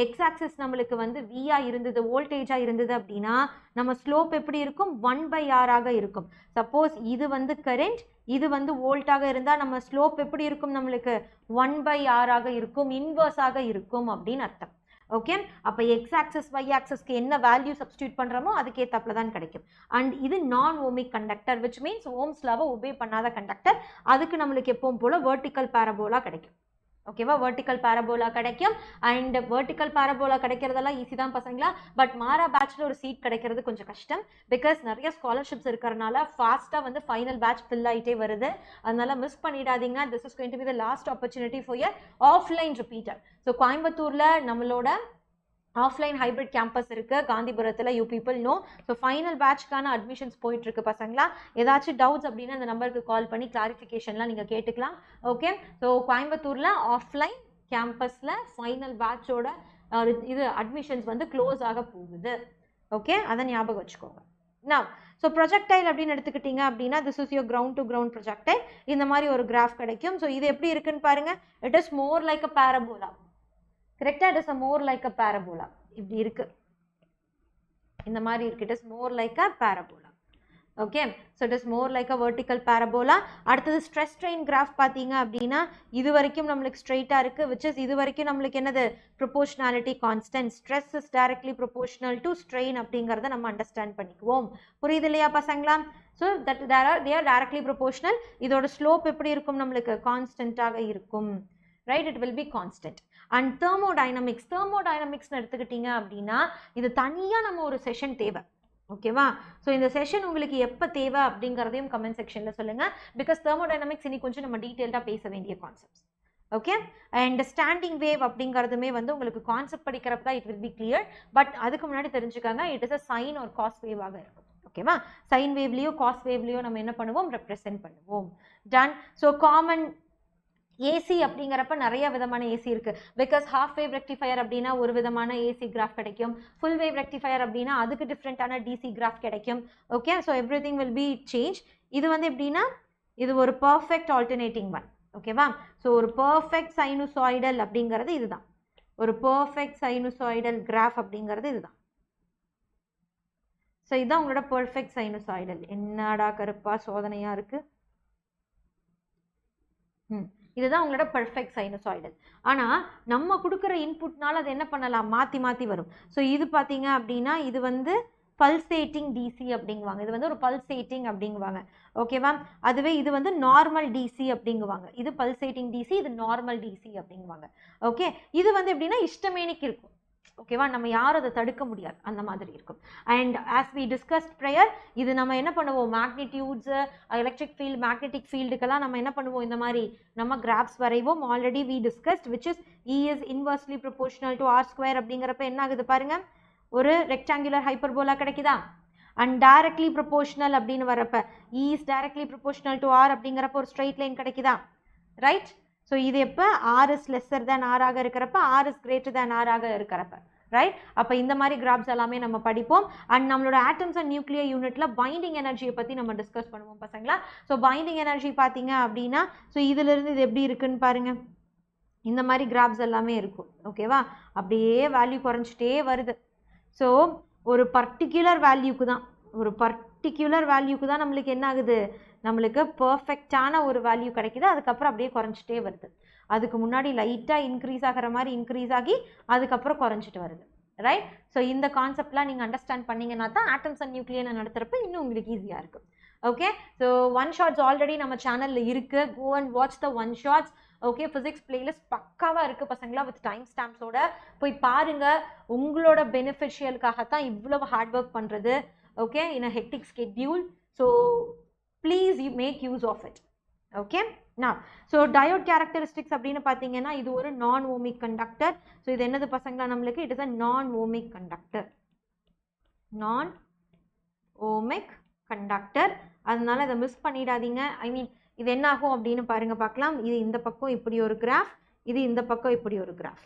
x ஆக்சிஸ் நம்மளுக்கு வந்து v-ஆ இருந்தது, வோல்டேஜாக இருந்தது அப்படின்னா நம்ம ஸ்லோப் எப்படி இருக்கும், 1 by r ஆக இருக்கும். சப்போஸ் இது வந்து கரண்ட், இது வந்து வோல்ட்டாக இருந்தால் நம்ம ஸ்லோப் எப்படி இருக்கும் நம்மளுக்கு 1 by r ஆக இருக்கும், இன்வர்ஸாக இருக்கும் அப்படின்னு அர்த்தம். ஓகே, அப்போ எக்ஸ் ஆக்சஸ் y ஆக்சஸ்க்கு என்ன வேல்யூ சப்ஸ்டியூட் பண்ணுறோமோ அதுக்கேற்றப்பல தான் கிடைக்கும். அண்ட் இது non ohmic conductor, which means ohm's லாவை ஒபே பண்ணாத கண்டக்டர். அதுக்கு நம்மளுக்கு எப்பவும் போல் வெர்டிக்கல் பேரபோலா கிடைக்கும். ஓகேவா, வெர்டிக்கல் பேரபோலா கிடைக்கும். அண்ட் வெர்டிக்கல் பேரபோலா கிடைக்கிறதெல்லாம் ஈஸி தான் பசங்களா. பட் மாரா பேட்ச்ல ஒரு சீட் கிடைக்கிறது கொஞ்சம் கஷ்டம். பிகாஸ் நிறைய ஸ்காலர்ஷிப்ஸ் இருக்கிறனால ஃபாஸ்ட்டாக வந்து ஃபைனல் பேட்ச் ஃபில் ஆகிட்டே வருது. அதனால மிஸ் பண்ணிடாதீங்க. This is going to be the last opportunity for your offline repeater. So கோயம்புத்தூரில் நம்மளோட ஆஃப்லைன் ஹைப்ரிட் கேம்பஸ் இருக்குது, காந்திபுரத்தில், you people know. So final பேட்ச்க்கான அட்மிஷன்ஸ் போயிட்டுருக்கு பசங்களா. ஏதாச்சும் டவுட்ஸ் அப்படின்னா அந்த நம்பருக்கு கால் பண்ணி கிளாரிஃபிகேஷன்லாம் நீங்கள் கேட்டுக்கலாம். ஓகே, ஸோ கோயம்புத்தூரில் ஆஃப்லைன் கேம்பஸில் ஃபைனல் பேட்சோட இது அட்மிஷன்ஸ் வந்து க்ளோஸ் ஆக போகுது. ஓகே, அதை ஞாபகம் வச்சுக்கோங்க. நான் ஸோ ப்ரொஜெக்டைல் அப்படின்னு எடுத்துக்கிட்டிங்க அப்படின்னா this is your ground to ground projectile. இந்த மாதிரி ஒரு கிராஃப் கிடைக்கும். ஸோ இது எப்படி இருக்குன்னு பாருங்கள். It is more like a parabola. கரெக்டாக, it is a more like a parabola. இப்படி இருக்கு, இந்த மாதிரி இருக்கு. It is more like a parabola. Okay, so it is more like a vertical parabola. அடுத்தது ஸ்ட்ரெஸ் ஸ்ட்ரெயின் கிராஃப் பார்த்தீங்க அப்படின்னா இது வரைக்கும் நம்மளுக்கு ஸ்ட்ரெயிட்டாக இருக்குது, விச் இஸ் இது வரைக்கும் நம்மளுக்கு என்னது proportionality constant. Stress is directly proportional to strain அப்படிங்கிறத நம்ம அண்டர்ஸ்டாண்ட் பண்ணிக்குவோம். புரியுது இல்லையா பசங்களா? So that they are directly proportional. இதோட ஸ்லோப் எப்படி இருக்கும் நம்மளுக்கு, கான்ஸ்டன்ட்டாக இருக்கும். Right, it will be constant. And தெர்மோடைனமிக்ஸ்னு எடுத்துக்கிட்டீங்க அப்படின்னா இது தனியாக நம்ம ஒரு செஷன் தேவை. ஓகேவா, ஸோ இந்த செஷன் உங்களுக்கு எப்போ தேவை அப்படிங்கிறதையும் கமெண்ட் செக்ஷனில் சொல்லுங்கள். பிகாஸ் தெர்மோடைனமிக்ஸ் இன்னைக்கு கொஞ்சம் நம்ம டீட்டெயில்டாக பேச வேண்டிய concepts. Okay. And standing wave அப்படிங்கிறதுமே வந்து உங்களுக்கு கான்செப்ட் படிக்கிறப்ப தான் it will be clear. But அதுக்கு முன்னாடி தெரிஞ்சுக்காங்க, இட் இஸ் அ சைன் ஒரு காஸ் வேவாக இருக்கும். ஓகேவா? சைன் வேவ்லேயோ காஸ் வேவ்லேயோ நம்ம என்ன பண்ணுவோம், ரெப்ரசென்ட் பண்ணுவோம். டன். ஸோ காமன் ஏசி அப்படிங்கிறப்ப நிறைய விதமான ஏசி இருக்கு. பிகாஸ் ஹாஃப் வேவ் ரெக்டிஃபயர் அப்படின்னா ஒரு விதமான ஏசி கிராஃப் கிடைக்கும். ஃபுல் வேவ் ரெக்டிஃபயர் அப்படின்னா அதுக்கு டிஃப்ரெண்டான டிசி கிராஃப் கிடைக்கும். Okay. So every thing will be change. இது வந்து எப்படின்னா இது ஒரு பர்ஃபெக்ட் ஆல்டர்னேட்டிங் ஒன். ஓகேவா? ஸோ ஒரு பர்ஃபெக்ட் சைனுசாய்டல் அப்படிங்கிறது இதுதான். ஒரு பர்ஃபெக்ட் சைனுசாய்டல் கிராஃப் அப்படிங்கிறது இதுதான். ஸோ இதுதான் உங்களோட பர்ஃபெக்ட் சைனுசாய்டல். என்னடா கருப்பா சோதனையா இருக்கு. இதுதான் உங்களோட பர்ஃபெக்ட் சைனுசாய்டல். ஆனால் நம்ம கொடுக்குற இன்புட்னால அது என்ன பண்ணலாம், மாற்றி மாற்றி வரும். ஸோ இது பார்த்தீங்க அப்படின்னா இது வந்து பல்சேட்டிங் டிசி அப்படிங்குவாங்க. இது வந்து ஒரு பல்சேட்டிங் அப்படிங்குவாங்க. ஓகேவா? அதுவே இது வந்து நார்மல் டிசி அப்படிங்குவாங்க. இது பல்சேட்டிங் டிசி, இது நார்மல் டிசி அப்படிங்குவாங்க. ஓகே. இது வந்து எப்படின்னா இஷ்டமேனிக்கு இருக்கும். ஓகேவா? நம்ம யாரும் அதை தடுக்க முடியாது, அந்த மாதிரி இருக்கும். And as we discussed prior, இது நம்ம என்ன பண்ணுவோம், மேக்னிடியூட்ஸ், எலக்ட்ரிக் ஃபீல்டு, மேக்னெட்டிக் ஃபீல்டுக்கெல்லாம் நம்ம என்ன பண்ணுவோம், இந்த மாதிரி நம்ம கிராஃப்ஸ் வரைவோம். Already we discussed which is E is inversely proportional to R square அப்படிங்கிறப்ப என்ன ஆகுது பாருங்க, ஒரு ரெக்டாங்குலர் ஹைப்பர்போலா கிடைக்குதா. அண்ட் டைரக்ட்லி ப்ரொபோர்ஷனல் அப்படின்னு வரப்ப E is directly proportional to R அப்படிங்கிறப்ப ஒரு ஸ்ட்ரைட் லைன் கிடைக்குதா. ரைட். ஸோ இது எப்போ R is lesser than R ஆக இருக்கிறப்ப, R is greater than R ஆக இருக்கிறப்ப. ரைட். அப்போ இந்த மாதிரி கிராஃப்ஸ் எல்லாமே நம்ம படிப்போம். அண்ட் நம்மளோட ஆட்டம்ஸ் அண்ட் நியூக்ளியர் யூனிட்ல பைண்டிங் எனர்ஜியை பற்றி நம்ம டிஸ்கஸ் பண்ணுவோம் பசங்களா. ஸோ பைண்டிங் எனர்ஜி பார்த்தீங்க அப்படின்னா, ஸோ இதிலிருந்து இது எப்படி இருக்குன்னு பாருங்க. இந்த மாதிரி கிராஃப்ஸ் எல்லாமே இருக்கும். ஓகேவா? அப்படியே வேல்யூ குறைஞ்சிட்டே வருது. ஸோ ஒரு பர்டிகுலர் வேல்யூக்கு தான், ஒரு பர்டிகுலர் வேல்யூக்கு தான் நம்மளுக்கு என்ன ஆகுது, நம்மளுக்கு பர்ஃபெக்டான ஒரு வேல்யூ கிடைக்குது. அதுக்கப்புறம் அப்படியே குறைஞ்சிட்டே வருது. அதுக்கு முன்னாடி லைட்டாக இன்க்ரீஸ் ஆகிற மாதிரி இன்க்ரீஸ் ஆகி அதுக்கப்புறம் குறைஞ்சிட்டு வருது. ரைட். ஸோ இந்த கான்செப்ட்லாம் நீங்கள் அண்டர்ஸ்டாண்ட் பண்ணிங்கன்னா தான் ஆட்டம்ஸ் அண்ட் நியூக்ளியர் நடத்துகிறப்ப இன்னும் உங்களுக்கு ஈஸியாக இருக்கும். ஓகே. ஸோ ஒன் ஷாட்ஸ் ஆல்ரெடி நம்ம சேனலில் இருக்குது. Go and watch the one shots. Okay. Physics playlist பக்காவாக இருக்குது பசங்களா, வித் டைம் ஸ்டாம்ப்ஸோட போய் பாருங்கள். உங்களோட பெனிஃபிஷியலுக்காகத்தான் இவ்வளவு ஹார்ட் ஒர்க் பண்ணுறது. Okay. In a hectic schedule. So please you make use of it. Okay. நான் ஸோ டயோட் கேரக்டரிஸ்டிக்ஸ் அப்படின்னு பார்த்தீங்கன்னா இது ஒரு நான் ஓமிக் கண்டக்டர். ஸோ இது என்னது பசங்களா நம்மளுக்கு, இட் இஸ் அ நான் ஓமிக் கண்டக்டர். நான் ஓமிக் கண்டக்டர். அதனால இதை மிஸ் பண்ணிடாதீங்க. ஐ மீன் இது என்ன ஆகும் அப்படின்னு பாருங்க பார்க்கலாம். இது இந்த பக்கம் இப்படி ஒரு கிராஃப், இது இந்த பக்கம் இப்படி ஒரு கிராஃப்.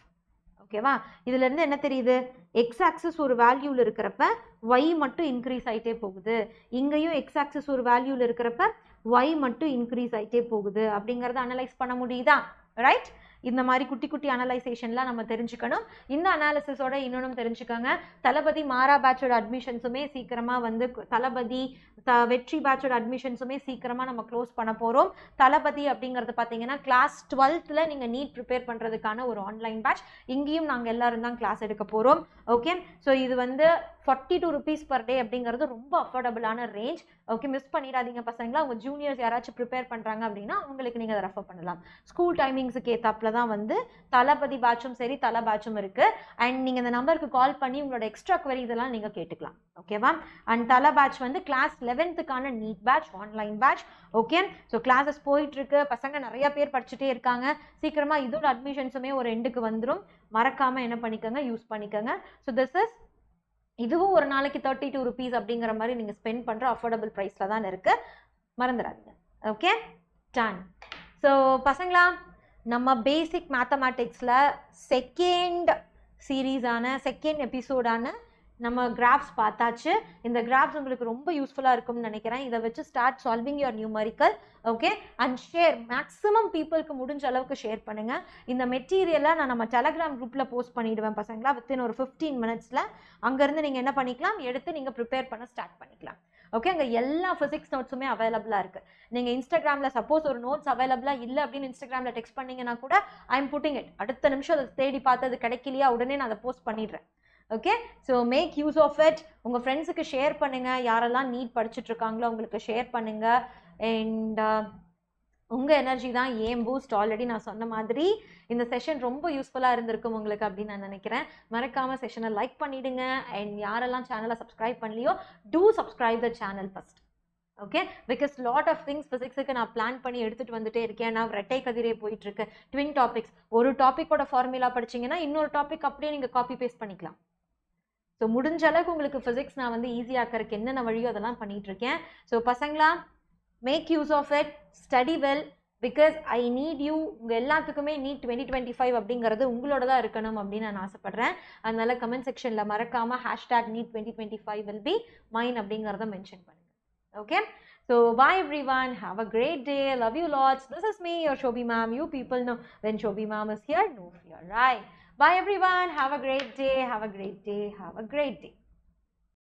ஓகேவா? இதுல இருந்து என்ன தெரியுது, எக்ஸ் ஆக்சிஸ் ஒரு வேல்யூல இருக்கிறப்ப ஒய் மட்டும் இன்க்ரீஸ் ஆகிட்டே போகுது. இங்கேயும் எக்ஸ் ஆக்சிஸ் ஒரு வேல்யூல இருக்கிறப்ப ஒய் மட்டும் இன்க்ரீஸ் ஆகிட்டே போகுது அப்படிங்கிறத அனலைஸ் பண்ண முடியுதா. ரைட். இந்த மாதிரி குட்டி குட்டி அனலைசேஷன்லாம் நம்ம தெரிஞ்சுக்கணும். இந்த அனாலிசிஸோட இன்னொன்று தெரிஞ்சுக்கோங்க, தளபதி மாறா பேட்சோட அட்மிஷன்ஸுமே சீக்கிரமாக வந்து, தளபதி வெற்றி பேட்சோட அட்மிஷன்ஸுமே சீக்கிரமாக நம்ம க்ளோஸ் பண்ண போகிறோம். தளபதி அப்படிங்கிறது பார்த்தீங்கன்னா கிளாஸ் 12th நீங்கள் நீட் ப்ரிப்பேர் பண்ணுறதுக்கான ஒரு ஆன்லைன் பேட்ச். இங்கேயும் நாங்கள் எல்லாரும் தான் கிளாஸ் எடுக்க போகிறோம். ஓகே. ஸோ இது வந்து 42 rupees per day அப்படிங்கிறது ரொம்ப அஃபோர்டபுளான ரேஞ்ச். ஓகே. மிஸ் பண்ணிடாதீங்க பசங்களா. உங்கள் ஜூனியர்ஸ் யாராச்சும் ப்ரிப்பேர் பண்ணுறாங்க அப்படின்னா உங்களுக்கு நீங்கள் அதை ரெஃபர் பண்ணலாம். ஸ்கூல் டைமிங்ஸுக்கு ஏற்றாப்புல தான் வந்து தளபதி பேட்சும் சரி தலை பேட்சும் இருக்குது. அண்ட் நீங்கள் இந்த நம்பருக்கு கால் பண்ணி உங்களோட எக்ஸ்ட்ரா குவரிஸ் எல்லாம் நீங்கள் கேட்டுக்கலாம். ஓகேவா? அண்ட் தலை பேட்ச் வந்து class 11th NEET batch, online batch. Okay. So classes போயிட்டுருக்கு. பசங்க நிறைய பேர் படிச்சுட்டே இருக்காங்க. சீக்கிரமாக இதோட அட்மிஷன்ஸுமே ஒரு எண்டுக்கு வந்துடும். மறக்காமல் என்ன பண்ணிக்கோங்க, யூஸ் பண்ணிக்கோங்க. ஸோ திஸ் இஸ், இதுவும் ஒரு நாளைக்கு 32 rupees அப்படிங்கிற மாதிரி நீங்கள் ஸ்பெண்ட் பண்ணுற அஃபோர்டபுள் ப்ரைஸில் தான் இருக்குது. மறந்துடாதீங்க. ஓகே. டன். ஸோ பசங்களா, நம்ம பேசிக் மேத்தமேட்டிக்ஸில் செகண்ட் எபிசோடான நம்ம கிராஃப்ஸ் பார்த்தாச்சு. இந்த கிராஃப்ஸ் உங்களுக்கு ரொம்ப யூஸ்ஃபுல்லாக இருக்கும்னு நினைக்கிறேன். இதை வச்சு start solving your numerical. Okay. And share, maximum பீப்புளுக்கு முடிஞ்ச அளவுக்கு ஷேர் பண்ணுங்கள். இந்த மெட்டீரியலை நான் நம்ம டெலகிராம் குரூப்பில் போஸ்ட் பண்ணிவிடுவேன் பசங்களா, வித்தின் ஒரு 15 minutesல. அங்கேருந்து நீங்கள் என்ன பண்ணிக்கலாம், எடுத்து நீங்கள் ப்ரிப்பேர் பண்ண ஸ்டார்ட் பண்ணிக்கலாம். ஓகே. அங்கே எல்லா ஃபிசிக்ஸ் நோட்ஸுமே அவைலபிளாக இருக்குது. நீங்கள் இன்ஸ்டாகிராமில் சப்போஸ் ஒரு நோட்ஸ் அவைலபிளாக இல்லை அப்படின்னு இன்ஸ்டாகிராமில் டெக்ஸ்ட் பண்ணிங்கன்னா கூட ஐ எம் புட்டிங் இட். அடுத்த நிமிஷம் அதை தேடி பார்த்து அது கிடைக்கலையா உடனே நான் அதை போஸ்ட் பண்ணிடுறேன். Okay. So make use of it. உங்கள் ஃப்ரெண்ட்ஸுக்கு ஷேர் பண்ணுங்கள். யாரெல்லாம் நீட் படிச்சுட்ருக்காங்களோ அவங்களுக்கு ஷேர் பண்ணுங்கள். அண்ட் உங்கள் எனர்ஜி தான் ஏம் பூஸ்ட். ஆல்ரெடி நான் சொன்ன மாதிரி இந்த செஷன் ரொம்ப யூஸ்ஃபுல்லாக இருந்திருக்கும் உங்களுக்கு அப்படின்னு நான் நினைக்கிறேன். மறக்காமல் செஷனை லைக் பண்ணிவிடுங்க. அண்ட் யாரெல்லாம் சேனலை சப்ஸ்கிரைப் பண்ணலையோ, do subscribe the channel first. Okay, because lot of things ஃபிசிக்ஸுக்கு நான் பிளான் பண்ணி எடுத்துகிட்டு வந்துட்டே இருக்கேன். நான் ரெட்டை கதிரே போயிட்டுருக்கு, ட்வின் டாபிக்ஸ். ஒரு டாப்பிக்கோட ஃபார்முலா படிச்சிங்கன்னா இன்னொரு டாபிக் அப்படியே நீங்கள் காப்பி பேஸ்ட் பண்ணிக்கலாம். ஸோ முடிஞ்ச அளவுக்கு உங்களுக்கு ஃபிசிக்ஸ் நான் வந்து ஈஸியாக்கிறதுக்கு என்னென்ன வழியோ அதெல்லாம் பண்ணிகிட்டு இருக்கேன். ஸோ பசங்களா, make use of it, study well, because I need you. உங்கள் எல்லாத்துக்குமே நீட் 2025 அப்படிங்கிறது உங்களோட தான் இருக்கணும் அப்படின்னு நான் ஆசைப்பட்றேன். அதனால கமெண்ட் செக்ஷனில் மறக்காமல் #NEET 2025 will be mine அப்படிங்கிறத மென்ஷன் பண்ணுங்கள். Okay, so bye everyone, have a great day, love you lots. This is me, your Shobhi ma'am. You people know when Shobhi ma'am is here, no fear, right? Bye everyone, have a great day, have a great day, have a great day.